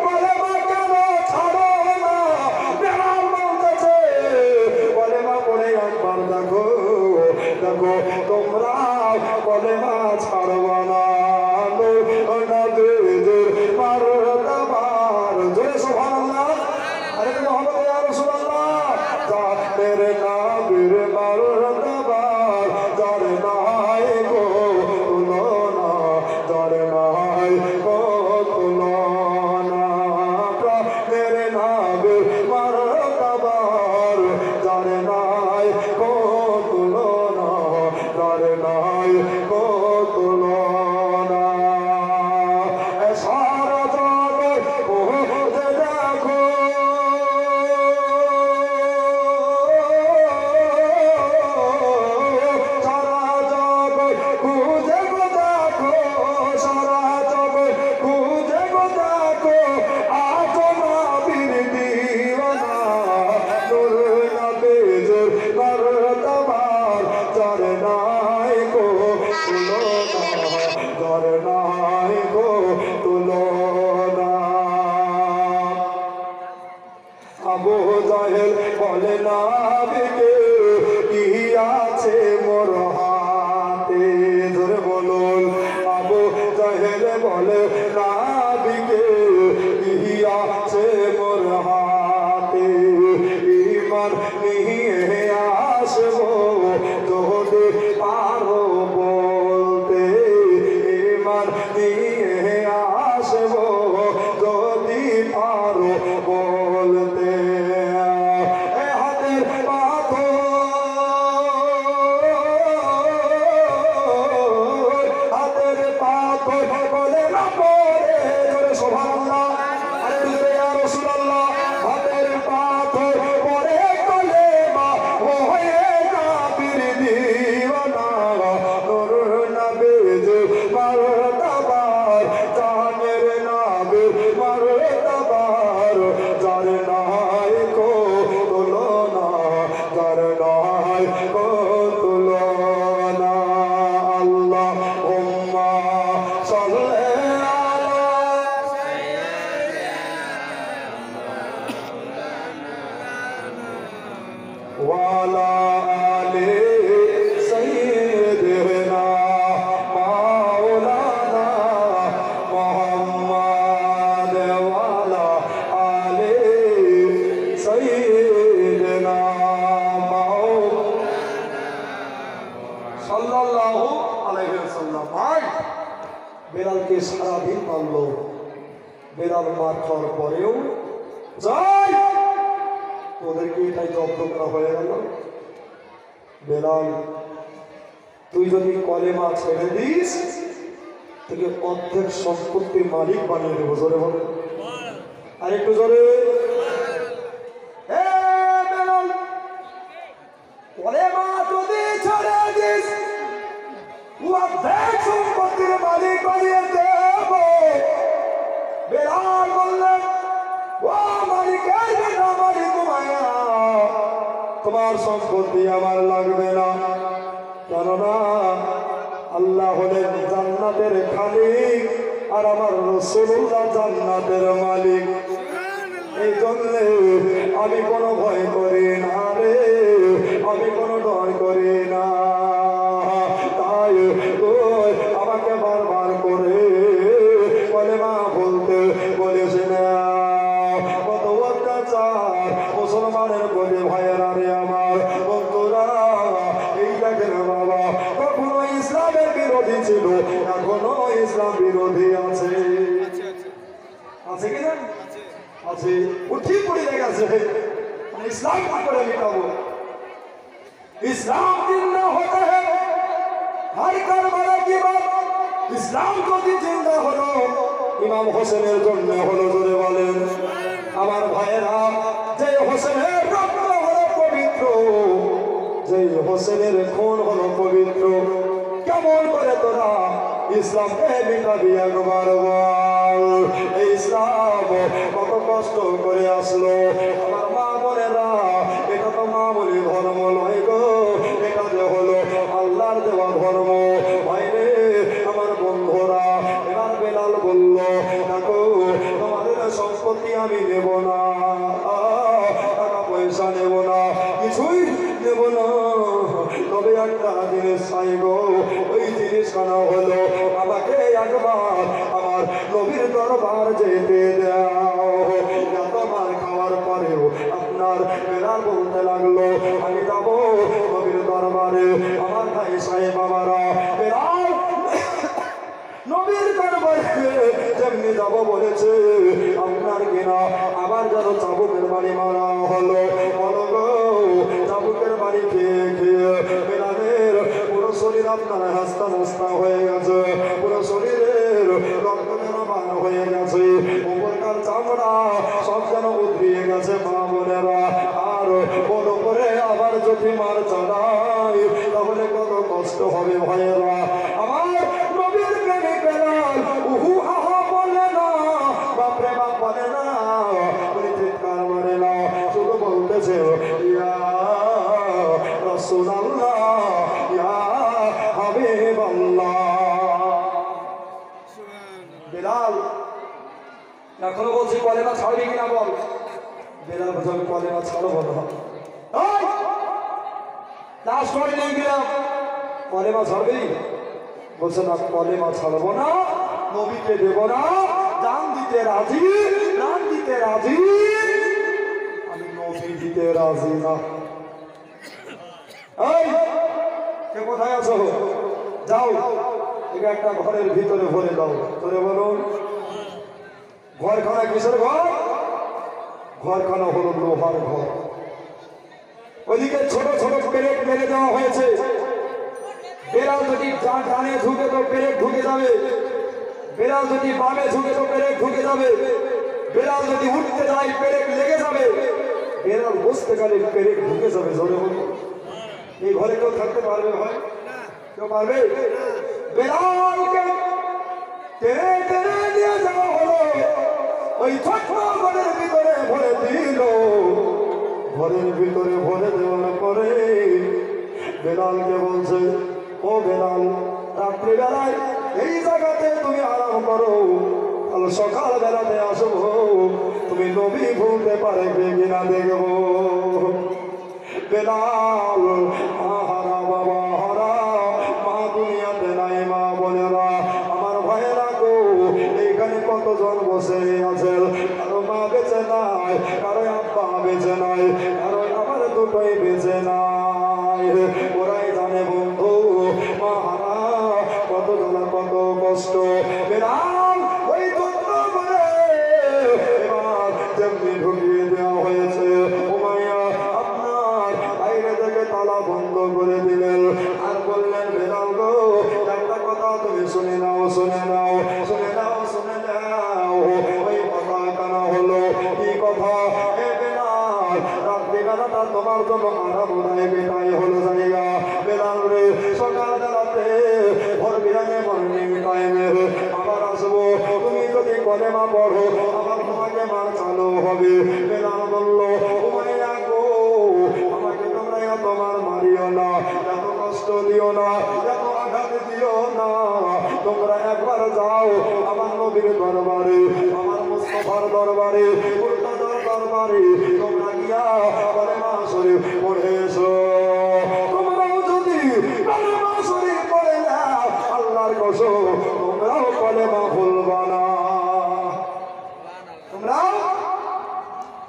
কলেমা কেন ছাড়ো না? বেলাল বলতেছে বলে না বিকে কি আছে মোর হাতে ধরে বলুন আবু জাহেল বলে না বিকে কি আছে মোর হাতে ঈমান নিয়ে আসবো যদি পারো বলতে ঈমান নিয়ে আসবো যদি পারো বলতে হাতের পাথর হাতের পাথর বলে না পড়ে ধরে সুবহানাল্লাহ আরে ধরে ইয়া রাসূলুল্লাহ হাতের পাথর পড়ে কলেমা হয়ে কাফির দিওয়ানা নূর নবীজ মারতাবার জানের নবীর মারতাবার যার নাই কো তুলনা যার নাই কো তুলনা আল্লাহুম্মা সাল্লি আলা ওয়ালা আলি সাইয়্যিদিনা মাওলানা মুহাম্মদ ওয়ালা আলি সাইয়্যিদিনা সাল্লাল্লাহু আলাইহি ওয়াসাল্লাম। ভাই বেলালকে সারাদিন মারল, বেলাল মার খাওয়ার পরেও যাই তোদেরকে এটাই জব্দ করা হয়ে গেল। বেলাল তুই যদি কলেমা ছেড়ে দিস তোকে অর্ধেক সম্পত্তির মালিক বানিয়ে দেবো। জোরে বলে আর একটু জোরে। বেলাল কলেমা যদি ছেড়ে দিস অর্ধেক সম্পত্তির মালিক বানিয়ে দেব। বেলাল বললেন ও মালিকের বেটা মালিক মায়া তোমার সম্পত্তি আমার লাগবে না, কেননা আল্লাহ হলেন জান্নাতের খালিক আর আমার রাসূলুল্লাহ জান্নাতের মালিক। এই জন্যে আমি কোনো ভয় করি না রে, আমি কোনো ডর করি না। তাই তুই আমাকে বারবার করে কলেমা বলতে বলেছে না। কত অত্যাচার মুসলমানের প্রতি ভাইয়েরা রে আমার বন্ধুরা। এই দেখেন বাবা কখনো ইসলামের বিরোধী ছিল, এখনো ইসলাম বিরোধী আছে। আছে কিনা? আছে। উঠি পড়ে গেছে ইসলাম কি করে মিটাবো। ইসলাম জিন্দা হতে হ্যাঁ हर करबला की बात इस्लाम को भी जिंदा হলো ইমাম হোসেনের জন্য হলো। জোরে বলেন আমার ভাইয়েরা, যে হোসেনের রক্ত হলো পবিত্র, যে হোসেনের খুন হলো পবিত্র, কেমন করে তোরা ইসলামকে মিটাবি একবার বল। এই ইসলাম কত কষ্ট করে আসলো আমার মা বোনেরা। এটা তো মামুলি ধর্ম নয় গো, এটা যে হলো আল্লাহর দেওয়া ধর্ম। ভাইরে আমার বন্ধুরা, এবার বেলাল বলল দেখো তোমাদের সম্পত্তি আমি নেব না, টাকা পয়সা নেব না, কিছুই নেব না, তবে একটা জিনিস চাইব। ওই জিনিসখানা হলো আমাকে একবার আমার নবীর দরবার যেতে দাও। এত মার খাওয়ার পরেও আপনার বেলাল বলতে লাগলো আমি যাবো নবীর দরবারে। আমার ভাই সাহেব আমারা বেলাল নবীর দরবারে যেমনি যাবো বলেছে আপনার কিনা আবার যেন চাবুকের বাড়ি মারা হলো। বলো গো চাবুকের বাড়ি খেয়ে খেয়ে বেলালের পুরো শরীর আপনার হাস্তা নাস্তা হয়ে গেছে, পুরো শরীরের রক্ত যেন বার হয়ে গেছে, উপরকার চামড়া সব যেন উদ্রিয়ে গেছে মা বোনেরা। আর বড় করে আবার যদি মার চালাই তাহলে কত কষ্ট হবে ভাইয়েরা। আমার নবীর প্রেমে বেলাল উহু আহা বলে না, বাপরে বাপ বলে না, চিৎকার মারে না, শুধু বলতেছে ইয়া রাসূলুল্লাহ ইয়া হাবিবাল্লাহ। বেলাল এখনো বলছি কলেমা ছাড়বি কিনা বল। বেলাল বলছে আমি কলেমা ছাড়বো না। লাশ করে নিয়ে গেলাম, কলেমা ছাড়বি? বলছে না, কলেমা ছাড়বো না, নবীকে দেব না, জান দিতে রাজি, প্রাণ দিতে রাজি, আমি নবী দিতে রাজি না। এই কে কোথায় আছো? যাও একে একটা ঘরের ভিতরে ভরে দাও। তোরে বলুন ঘরখানা কিসের ঘর? ঘরখানা হলো লোহার ঘর। ওইদিকে ছোট ছোট পেরেক মেরে দেওয়া হয়েছে। বেড়াল যদি ডানে ঢুকে তো পেরেক ঢুকে যাবে, বেড়াল যদি বামে ঢুকে তো পেরেক ঢুকে যাবে, বেড়াল যদি উঠতে যায় পেরেক লেগে যাবে, বেড়াল বসতে গেলে পেরেক ঢুকে যাবে। জোরে বলুন এই ঘরে কেউ থাকতে পারবে? হয় কেউ পারবে? বেড়ালকে টেনে টেনে নিয়ে যাওয়া হলো, ওই ছোট্ট ঘরের ভিতরে ভরে দিল। ঘরের ভিতরে ভরে দেওয়ার পরে বেলালকে বলছে, ও বেলাল, রাত্রিবেলায় এই জায়গাতে তুমি আরাম করো, কাল সকাল বেলাতে আসবো, তুমি নবী ভুলতে পারবে কিনা দেখবো। বেলাল হারা বাবা হারা, মা দুনিয়াতে নাই, মা বোনেরা আমার ভাইয়েরা গো, এইখানে কতজন বসে আছে, কারো মা বেঁচে নাই, কারো আব্বা বেঁচে নাই, কারো আমার দুটোই বেঁচে নাই। ওরাই জানে বন্ধু মা হারা কত জ্বালা কত কষ্ট। বেলাল ওই যত্ন করে এবার যেমনি ঢুকিয়ে দেওয়া হয়েছে, উমাইয়া আপনার বাইরে থেকে তালা বন্ধ করে দিলেন আর বললেন, বেলাল গো একটা কথা তুমি শুনে নাও, শুনে নাও, শুনে নাও, শুনে নাও। ওই কথা কানা হলো কি কথা? এ বেলাল, রাত্রিবেলাটা তোমার জন্য আরামদায়ক, এটাই হলো জায়গা। বেলাল রে, সকাল বেলাতে ভোর বিরামে মর্নিং টাইমে আবার আসবো, তুমি যদি কলেমা পড়ো আবার তোমাকে মার চালু হবে। বেলাল বলল, উমাইয়া গো আমাকে তোমরা তোমার মারিও না, এত কষ্ট দিও না, এত আঘাত দিও না, তোমরা একবার যাও আমার নবীর দরবারে, আমার মুস্তাফার দরবারে, মুর্তজার দরবারে, তোমরা গিয়া কলেমা শরীফ পড়ে এসো। তোমরাও যদি কলেমা শরীফ পড়ে নাও আল্লাহর কসম তোমরাও কলেমা ভুলবা না, তোমরাও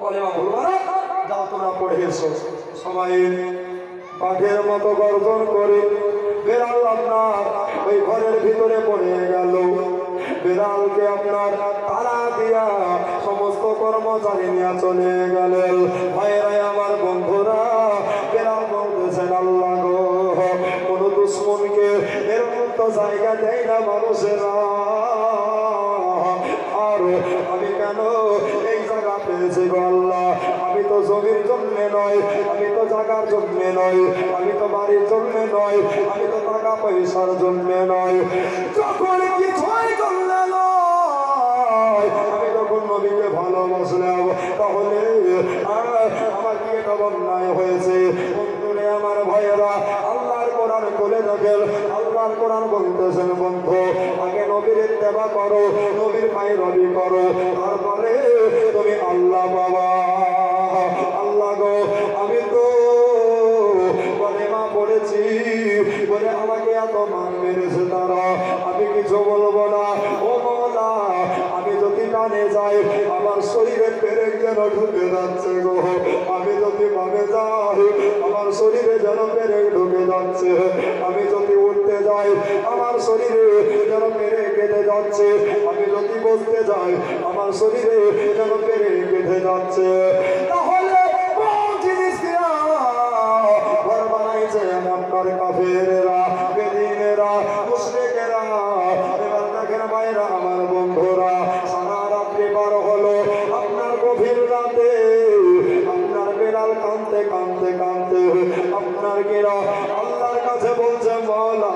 কলেমা ভুলবা না। যাও তোমরা পড়ে এসো। সবাই বাঘের মতো গর্জন করে বেলাল আপনার ওই ঘরের ভিতরে পড়ে গেল। বেলালকে আপনার তালা দিয়া সমস্ত কর্মচারী নিয়ে চলে গেলেন। ভাইরাই আমার বন্ধুরা, বেলাল বলতেছেন, আল্লাহ গো কোন দুশ্মনকে এরকম তো জায়গা দেয় না মানুষেরা, আর আমি কেন এই জায়গা পেয়েছি গো আল্লাহ? আমি তো জমির জন্য নয়, আমি তো জায়গার জন্য নয়, আমি তো বাড়ির জন্য নয়, আমি তো টাকা পয়সার জন্য নয়, যখন কিছুই জন্য নয়, আমি যখন নবীকে ভালোবাসলাম, তাহলে আমার কি এটা অন্যায় হয়েছে? বন্ধুরে আমার ভাইয়েরা, আল্লাহর কোরআন খুলে দেখেন, আল্লাহর কোরআন বলতেছেন, বন্ধু আগে নবীর ইত্তেবা করো, নবীর পায়রাবি করো, তারপরে তুমি আল্লাহ বাবা। আল্লাহ গো আমি তো কলেমা পড়েছি বলে আমাকে এত মান মেরেছে তারা, আমি কিছু বলবো না। ও মওলা, আমি যদি কানে যাই আমার শরীরে পেরেক যেন ঢুকে যাচ্ছে গো, আমি যদি বামে যাই আমার শরীরে যেন পেরেক ঢুকে যাচ্ছে, আমি যদি উঠতে যাই আমার শরীরে যেন পেরেক কেটে যাচ্ছে, আমি যদি বসতে যাই আমার শরীরে যেন পেরেক কেটে যাচ্ছে। তাহলে কোন জিনিস ঘর বানাইছে আপনার কাফেরেরা, বেদিনেরা, মুশরিকেরা? এবার দেখেন ভাইরা আমার বন্ধুরা, সারা রাত্রি পার হলো, আপনার গভীর রাতে আপনার বেলাল কাঁদতে কাঁদতে কাঁদতে আপনার গেরা আল্লাহর কাছে বলছে, মওলা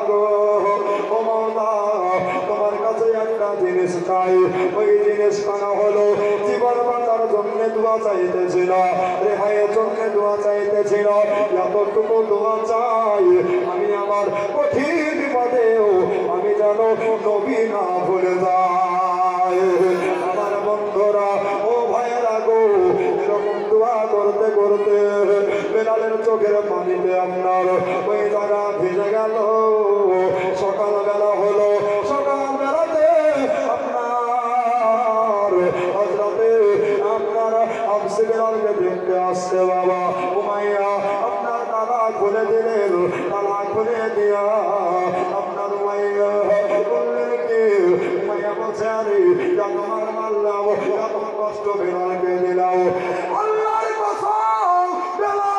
গো ও মওলা, তোমার কাছে একটা জিনিস চাই। ওই জিনিস কানা হলো জীবন বাঁচার জন্য দোয়া চাইতেছিল, রেহাইয়ের জন্য দোয়া চাইতেছিল, এতটুকু দোয়া চাই আমি আমার কঠিন বিপদেও আমি যেন নবী না ভুলে যাই। আমার বন্ধুরা, ও ভাইয়েরা গো, করতে করতে বেলালের চোখের পানিতে আপনার ওই জায়গা ভিজে গেল। সকালবেলা হলো, সকালবেলাতে আপনার হযরতে আপনার হাফসে বেলালকে দেখতে আসছে বাবা উমাইয়া আপনার তালা খুলে দিলেন। তালা খুলে দিয়া আপনার উমাইয়া বললেন কি? উমাইয়া বলছে আরে তোমার মারলাম, এত কষ্ট বেলালকে দিলাম। আল্লাহর কসম বেলাল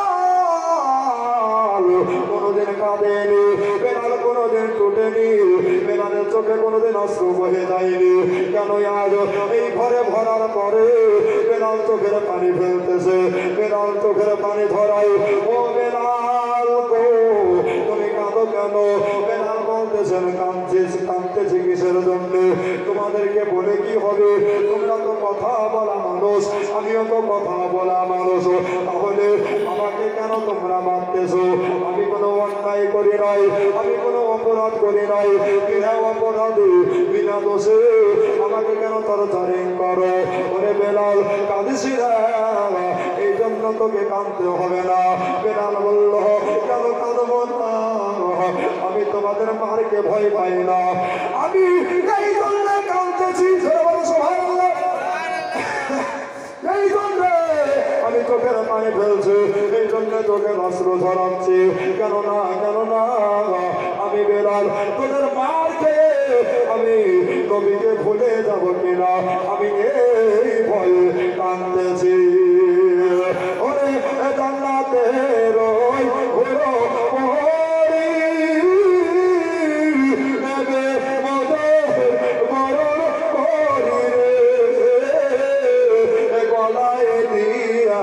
কোনোদিন কাঁদেনি, বেলাল কোনোদিন টুটেনি, বেলালের চোখে কোনোদিন অশ্রু বহে যায়নি। কেন আজ এই ঘরে ভরার পরে বেলাল চোখের পানি ফেলতেছে? বেলাল চোখের পানি ধরাই, ও বেলাল গো তুমি কাঁদো কেন? বেলাল বলতেছেন কাঁদতেছি কিসের জন্য? তোমাদেরকে বলে কি হবে? তোমরা তো কথা বলা মানুষ, আমিও তো কথা বলা মানুষ, তাহলে আমাকে কেন তোমরা মারতেছো? আমি কোনো অন্যায় করি নাই, আমি কোনো অপরাধ করি নাই, বিনা অপরাধে বিনা দোষে আমাকে কেন টর্চারিং করো? ওরে বেলাল কাঁদিস না, এই জন্য তোকে কাঁদতে হবে না। বেলাল বলল কেন কাঁদবো না? আমি তোমাদের মারকে ভয় পাই না, আমি এই জন্য কাঁদতেছি। এই জন্য আমি চোখের পানি ফেলছি, এই জন্য চোখের অশ্রু ঝরাচ্ছি। কেননা আমি বেলাল তোদের মার খেয়ে আমি নবীকে ভুলে যাব কিনা, আমি এই ভয়ে কাঁদতেছি। ওরে জান্নাতের ওই ঘোড়ো ওরে নেবে মোদের মরণ করি রে, গলায় দিয়া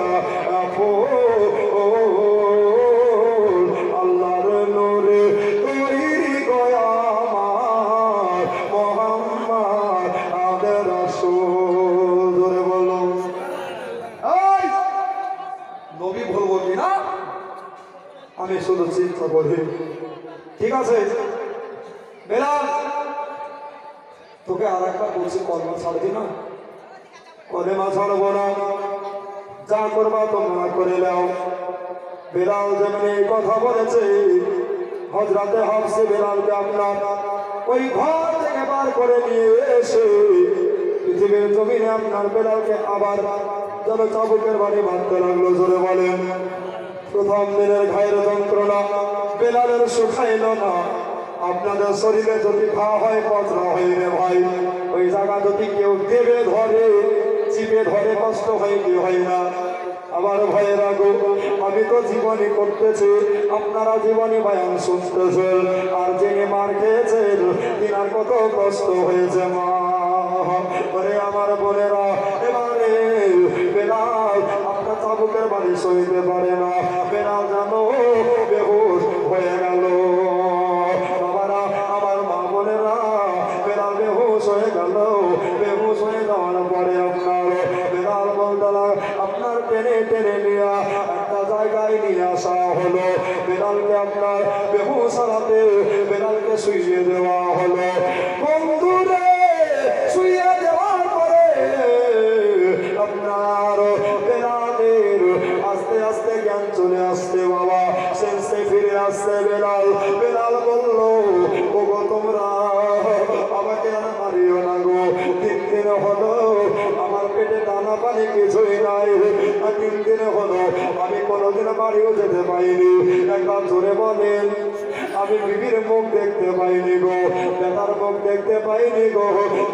আল্লাহর নূরে তৈরি গয়া আমার মোহাম্মদ আদের রাসূল। ধরে বলো এই নবী বলবো কিনা আমি শুধু চিন্তা করি। ঠিক আছে বেলাল, তোকে আর একবার বলছি কলমা ছাড়বি না? কলেমা ছাড়বো না, যা করবা তোমরা করে নাও। বেলাল যেমন এই কথা বলেছে, হযরতে হাফসে বেলালকে আপনার ওই ঘর থেকে বার করে নিয়ে এসে পৃথিবীর জমিনে আপনার বেলালকে আবার যেন চাবুকের বাড়ি মারতে লাগলো। জোরে বলেন। প্রথম দিনের ঘায়ের যন্ত্রণা বেলালের শুকাইল না। আপনাদের শরীরে যদি ঘা হয় পচরা হয় রে ভাই, ওই জায়গা যদি কেউ দেবে ধরে চিপে ধরে কষ্ট হয় কি হয় না? আমার ভয়ের আগো আমি তো জীবনী করতেছি, আপনারা জীবনী বয়ান শুনতেছেন, আর যিনি মার খেয়েছেন তিনার কত কষ্ট হয়েছে মা। ওরে আমার বোনেরা, এবারে বেলাল আপনার চাবুকের বাড়ি সইতে পারে না, বেলাল জানো বেহুশ হয়ে গেল। বাবারা আমার মা বোনেরা, বেলাল বেহুশ হয়ে গেল। বেহুশ হয়ে যাওয়ার পরে আপনার বেলাল বলতারা আপনার টেনে টেনে নিয়ে একটা জায়গায় নিয়ে আসা হলো। বেলালকে আপনার বেহুশ হারাতে বেলালকে শুইয়ে দেওয়া হলো। বন্ধুরে শুইয়ে দেওয়ার পরে আপনার বেলালের আস্তে আস্তে জ্ঞান চলে আসছে বাবা, সেন্সে ফিরে আসছে বেলাল। বেলাল বলল ওগো তোমরা আমাকে আর মারিও না গো, 3 দিন হলো আমার পেটে দানা পানি কিছুই নাই, 3 দিন হলো আমি কোনোদিন বাড়িও যেতে পাইনি। একবার জোরে বলেন। আমি বিবির মুখ দেখতে পাইনি গো, বেটার মুখ দেখতে পাইনি গো,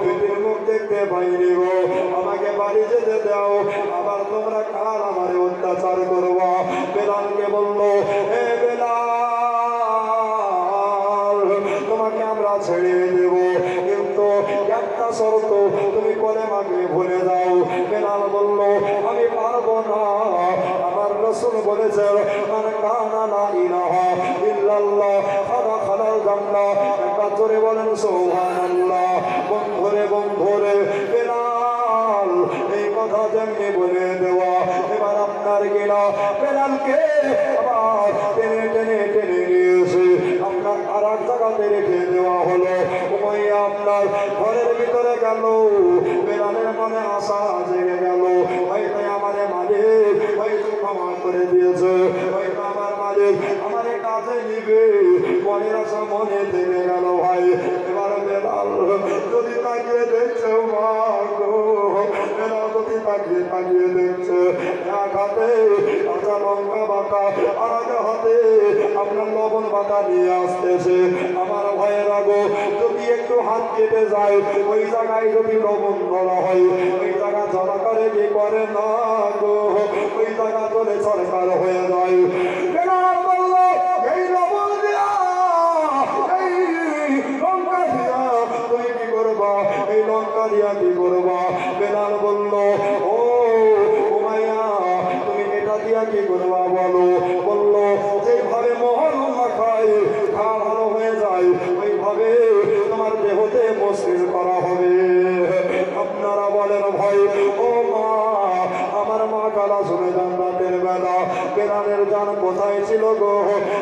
বিবির মুখ দেখতে পাইনি গো। আমাকে বাড়ি যেতে দাও, আবার তোমরা কার আমারে অত্যাচার করবা? বেলালকে বললো হে বেলাল তোমাকে আমরা ছেড়ে দেব, কিন্তু একটা শর্ত, তুমি কলেমাকে ভুলে যাও। বেলাল বলল আমি পারবো না, আমার রাসূল বলেছেন মান কানা লা ইলাহা ইল্লাল্লাহ ফাদাখালাল জান্নাহ। একবার জোরে বলেন সুবহানাল্লাহ। বন্ধুরে বেলাল এই কথা যেমনি বলে দেওয়া, এবার আপনার কিনা বেলালকে আবার টেনে টেনে টেনে নিয়েছে আপনার আর এক জায়গাতে রেখে দেওয়া হলো। উমাইয়া আপনার ঘরের ভিতরে গেল। বেলালের মনে আশা জেগে গেল, হয়তো আমারে মালিক হয়তো করে দিয়েছে, ওই তো আমার মালিক আমার কাছে নিবে, মনের আশা মনে থেকে গেল ভাই। এবার বেলাল যদি তাকিয়ে দেখছে মা গো, বেলাল যদি তাকিয়ে দেখছে, এক হাতে কাঁচা লঙ্কা বাটা আর এক হাতে আপনার লবণ বাটা নিয়ে আসতেছে। আমার ভয়ের আগো যদি একটু হাত কেটে যায়, ওই জায়গায় যদি লবণ ধরা হয়, ওই জায়গা ধরা করে কি করে না গো, ওই জায়গা তোলে সরকার হয়ে যায়। বেলাল বলল এই লবণ দিয়া, এই লঙ্কা দিয়া তুমি কি করবা, এই লঙ্কা দিয়া কি করবা? বেলাল বলল ও উমাইয়া তুমি এটা দিয়া কি করবা বলো? বলল যেভাবে মহল্লা খায় খা ভালো হয়ে যায়, ওইভাবে তোমার দেহতে মসৃণ করা হবে। আপনারা বলেন ভাই ও মা, আমার মা কালা শুনে যান রাতের বেলা বেলালের জান কোথায় ছিল গো,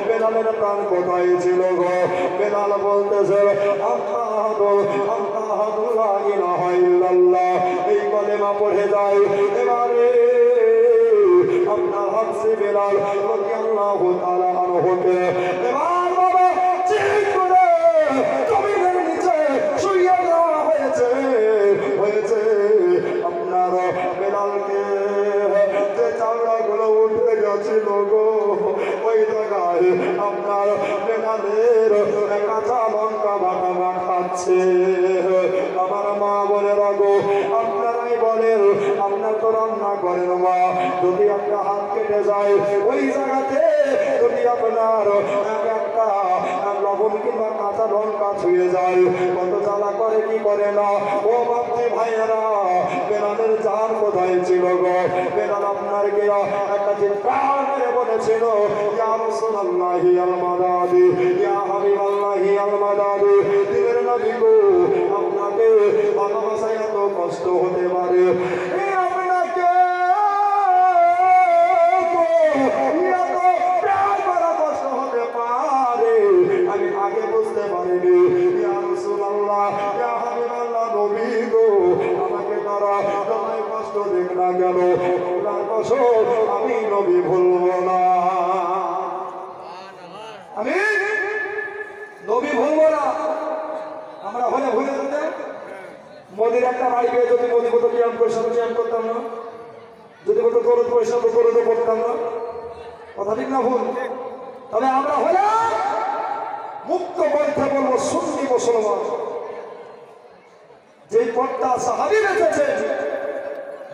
বেলালের প্রাণ কোথায় ছিল গো? বেলাল বলতেছে আল্লাহুল্লাহ ইলাহা ইল্লাল্লাহ, এই কলেমা পড়ে যায়। এবারে আপনার হাফসে বেলাল রাদিয়াল্লাহু তাআলা আনহুকে এবার বাবা ঠিক করে জমিনের নিচে শুইয়ে দেওয়া হয়েছে। আপনার বেলালকে যে চামড়াগুলো উঠে গেছিল গো, ওই জায়গায় আপনার বেলালের কাঁচা লঙ্কা বাটা খাচ্ছে। আমার মা বলে রাগো, আপনারাই বলেন আপনার তো রান্না করেন মা, যদি একটা হাত কেটে যায় ওই জায়গাতে যদি আপনার একটা লবণ কিংবা কাঁচা লঙ্কা ছুঁয়ে যায়, কত জ্বালা করে কি করে না? ও বাপজি ভাইয়েরা, বেলালের জান কোথায় ছিল গো? বেলাল আপনার গিয়া একটা চিৎকার করে বলেছিল ইয়া রাসূলুল্লাহি আল মাদাদি, ইয়া হাবিবাল্লাহি আল মাদাদি, দিনের নবী গো আপনাকে ভালোবাসায় এত কষ্ট হতে পারে, আপনাকে কষ্ট হতে পারে আমি আগে বুঝতে পারিনি। ইয়া রাসূলুল্লাহ, ইয়া হাবিবাল্লাহ নবী গো, আমাকে তারা তোমায় কষ্ট দেখ না গেল, আপনার কষ্ট আমি নবী ভুলবো না, আমি নবী ভুলবো না। আমরা হলে ভুলে যেতে মোদির একটা বাড়ি পেয়ে যদি মোদি মতো কিয়াম পরিশ্রম কিয়াম করতাম না, যদি মতো দরদ পরিশ্রম দরদ করতাম না, কথা ঠিক না ভুল? তবে আমরা হলে মুক্ত বলতে বলবো সুন্নি মুসলমান। যেই পথটা সাহাবী বেঁচেছে,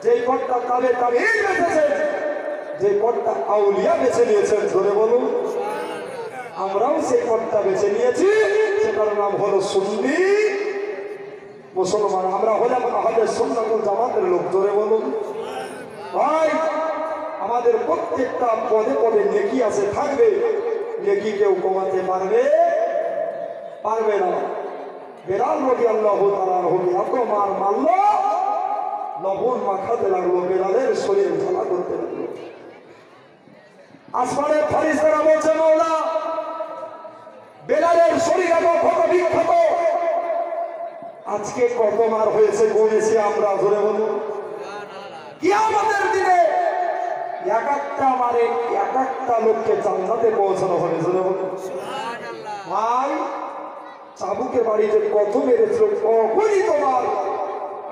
যেই পথটা তাবে তাবেঈন বেঁচেছে, যেই পথটা আউলিয়া বেছে নিয়েছেন, ধরে বলুন আমরাও সেই পথটা বেছে নিয়েছি, সেটার নাম হলো সুন্নি মুসলমান। আমরা হলাম আহলে সুন্নাত ওয়াল জামাতের লোক, ধরে বলুন ভাই। আমাদের প্রত্যেকটা পদে পদে নেকি আছে, থাকবে, নেকি কেউ কমাতে পারবে না। বেলাল রাদিয়াল্লাহু তাআলা আনহুকে এত মার মারলো, লবণ মাখাতে লাগলো, বেলালের শরীর ঝালা করতে লাগলো। আসমানের ফেরেশতারা বলছে মাওলা বেলালের শরীর এত ক্ষত বিক্ষত, আজকে কত মার হয়েছে গুনেছি আমরা, ধরে বলুন কিয়ামতের দিনে এক একটা মারে এক একটা লোককে জান্নাতে পৌঁছানো হবে, ধরে বলুন ভাই। চাবুকের বাড়িতে কত মেরেছিল, কখনই তোমার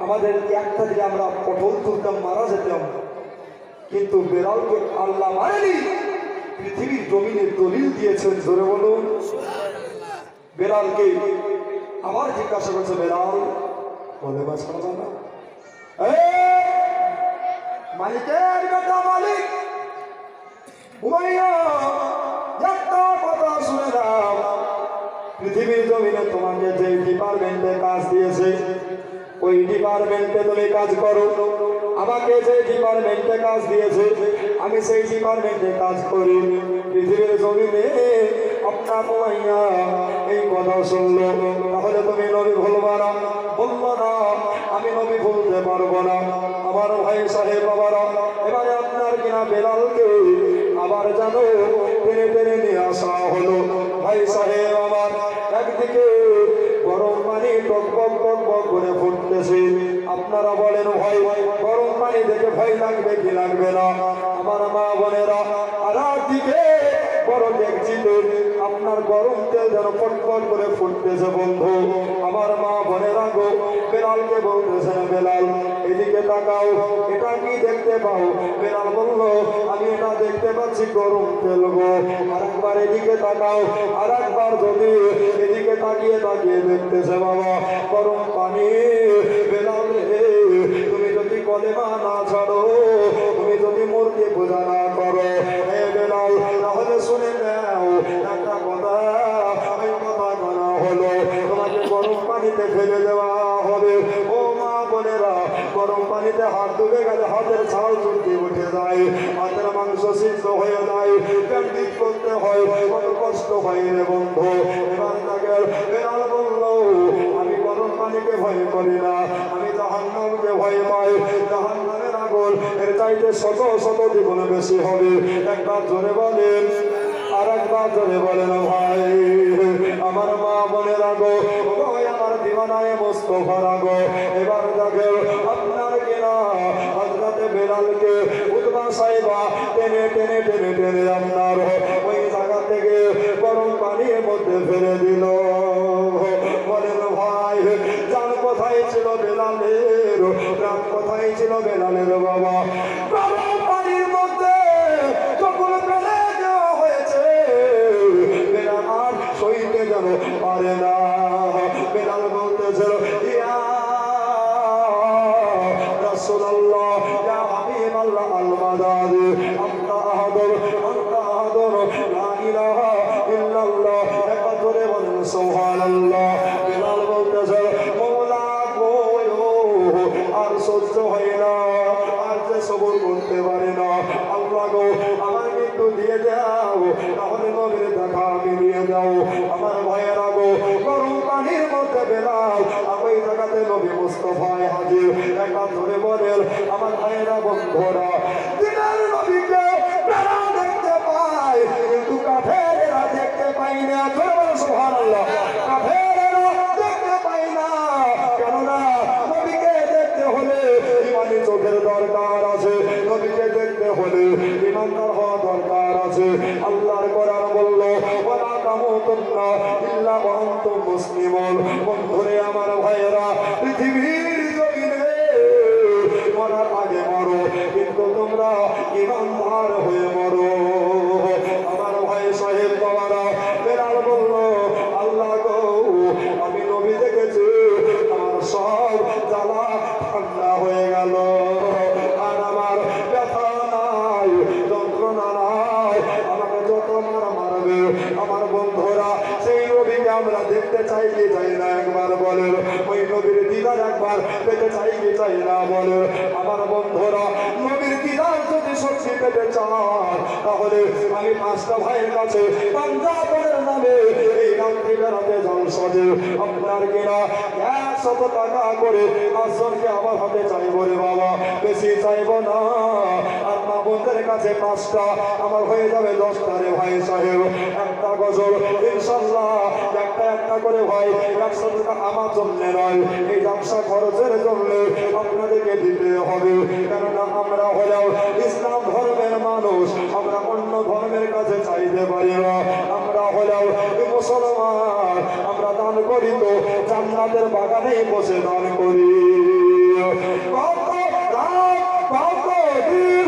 আমাদের একটা দিয়ে আমরা পটল তুলতাম, মারা যেতাম, কিন্তু বেলালকে আল্লাহ মারেনি, পৃথিবীর জমিনে দলিল দিয়েছেন, ধরে বলুন। বেলালকে আবার জিজ্ঞাসা করছে, বেলাল বলে বাঁচা না মালিকের বেটা মালিক উমাইয়া, একটা কথা শুনে দাও, পৃথিবীর জমিনে তোমাকে যে ডিপার্টমেন্টে কাজ দিয়েছে ওই ডিপার্টমেন্টে তুমি কাজ করো, আমাকে যে ডিপার্টমেন্টে কাজ দিয়েছে আমি সেই ডিপার্টমেন্টে কাজ করি। পৃথিবীর জমিনে আপনার উমাইয়া এই কথা শুনলো, তাহলে তুমি নবী ভুলবা না? বলবো না, আমি নবী ভুলতে পারবো না। আমার ভাই সাহেব বাবারা, এবারে আপনার কিনা বেলালকে আবার জানো টেনে টেনে নিয়ে আসা হলো। ভাই সাহেব আমার একদিকে গরম পানি টকবক টকবক করে ফুটতেছে। আপনারা বলেন ভাই গরম পানি দেখে ভয় লাগবে কি লাগবে না? আমার মা বোনেরা, আর দিকে বড় দেখছিতে আপনার গরম তেল যেন ফটফট করে ফুটতেছে। বন্ধু আমার মা বোনেরা গো, বেলালকে বলতেছেন বেলাল এদিকে তাকাও, এটা কি দেখতে পাও? বেলাল বলল আমি এটা দেখতে পাচ্ছি গরম তেল গো। আরেকবার এদিকে তাকাও, আরেকবার যদি এদিকে তাকিয়ে তাকিয়ে দেখতেছে বাবা গরম পানি। বেলাল রে, তুমি যদি কলেমা না ছাড়ো, তুমি যদি মূর্তি পূজা না করো, হে বেলাল তাহলে শুনে নাও একটা কথা, ওই কথা বলা হলো তোমাকে গরম পানিতে ফেলে দেওয়া হবে। ও মা বোনেরা, গরম পানিতে হাত ডুবে গেলে হাতের ছাল চুলকে উঠে যায়, হাতের মাংস সিদ্ধ হয়ে যায়, ক্যান্ডিট করতে হয়, কত কষ্ট হয় রে বন্ধু। এবার তাকে বেলাল বলল আমি গরম পানিকে ভয় করি না, আমি জাহান্নামকে ভয় পাই। জাহান্নামের আগুন এর চাইতে শত শত দ্বিগুণ বেশি হবে। একবার জোরে বলেন, আর একবার জোরে বলেন ভাই। আমার মা বোনের আগো, আমার দিওয়ানায় মুস্তাফার আগো, এবার দেখে আপনার কিনা হযরতে বেলালকে উতবা সাহেবা টেনে টেনে টেনে টেনে আপনার ওই জায়গা থেকে গরম পানির মধ্যে ফেলে দিল। বলেন ভাই জান কোথায় ছিল বেলালের, প্রাণ কোথায় ছিল বেলালের বাবা? গরম পানির মধ্যে যখন ফেলে দেওয়া হয়েছে বেলাল আর সইতে যেন পারে না। বেলাল বলতেছিল ইয়া রাসূলুল্লাহ, ইয়া হাবিবাল্লাহ, আল মাদাদ, আনতা আহাদুর, আনতা আহাদুর, লা ইলাহা ইল্লাল্লাহ। একবার জোরে বলেন সুবহানাল্লাহ। বেলাল বলতেছিল মওলা গো, আর সহ্য হয় না, আর যে সবর করতে পারে না, আল্লাহ গো আমার মৃত্যু দিয়ে দাও, তাহলে নবীর দেখা আমি দিয়ে দাও। আমার ভাইয়েরা গো, গরম পানির মধ্যে বেলাল ওই জায়গাতে নবী মুস্তাফায় হাজির। একবার ধরে বলেন আমার ভাইয়েরা বন্ধুরা, দিনের নবীকে বেলাল দেখতে পায়, কিন্তু কাফেরেরা দেখতে পায় না। ধরে বলেন সুবহানাল্লাহ। কাফেরেরা দেখতে পায় না, কেননা নবীকে দেখতে হলে ইমানি চোখের দরকার আছে, নবীকে দেখতে হলে ইমানদার হওয়া দরকার আছে। আল্লাহর কোরআন বলল ওয়ালা তামুতুন্না ইল্লা ওয়া আনতুম মুসলিমুন। বন্ধুরে আমার ভাইয়েরা, পৃথিবীর জমিনে মরার আগে মরো, কিন্তু তোমরা ইমানদার হয়ে মরো। আমার ভাই সাহেব বাবারা, বেলাল বলল আল্লাহ গো আমি নবী দেখেছি, আমার সব জ্বালা ঠান্ডা হয়ে গেল, আর আমার ব্যথা নাই, যন্ত্রণা নাই, আমাকে যত মারা মারবে। আমার বন্ধুরা, সেই নবীকে আমরা দেখতে চাই কি চাই না? একবার বলেন। ওই নবীর দিদার একবার পেতে চাই কি চাই না? বলেন। আমার বন্ধুরা, নবীর দিদার যদি সত্যি পেতে চান, তাহলে আমি পাঁচটা ভাইয়ের কাছে পাঞ্জাবের নামে এই রাত্রি বেড়াতে যান সাজে আপনার কিনা 100 টাকা করে পাঁচজনকে আমার হাতে চাইব রে বাবা, বেশি চাইব না। আর মা বোনদের কাছে 5টা, আমার হয়ে যাবে 10টা রে ভাই সাহেব। একটা গজল ইনশাল্লাহ একটা একটা করে ভাই 100 টাকা আমার জন্য নয়, এই ব্যবসা খরচের জন্য আপনাদেরকে দিতে হবে। কেননা আমরা হলেও ইসলাম ধর্মের মানুষ, আমরা অন্য ধর্মের কাছে চাইতে পারি না। আমরা হলেও মুসলমান, আমরা দান করি তো জান্নাতের বাগানেই বসে দান করি। কত রাত কত দিন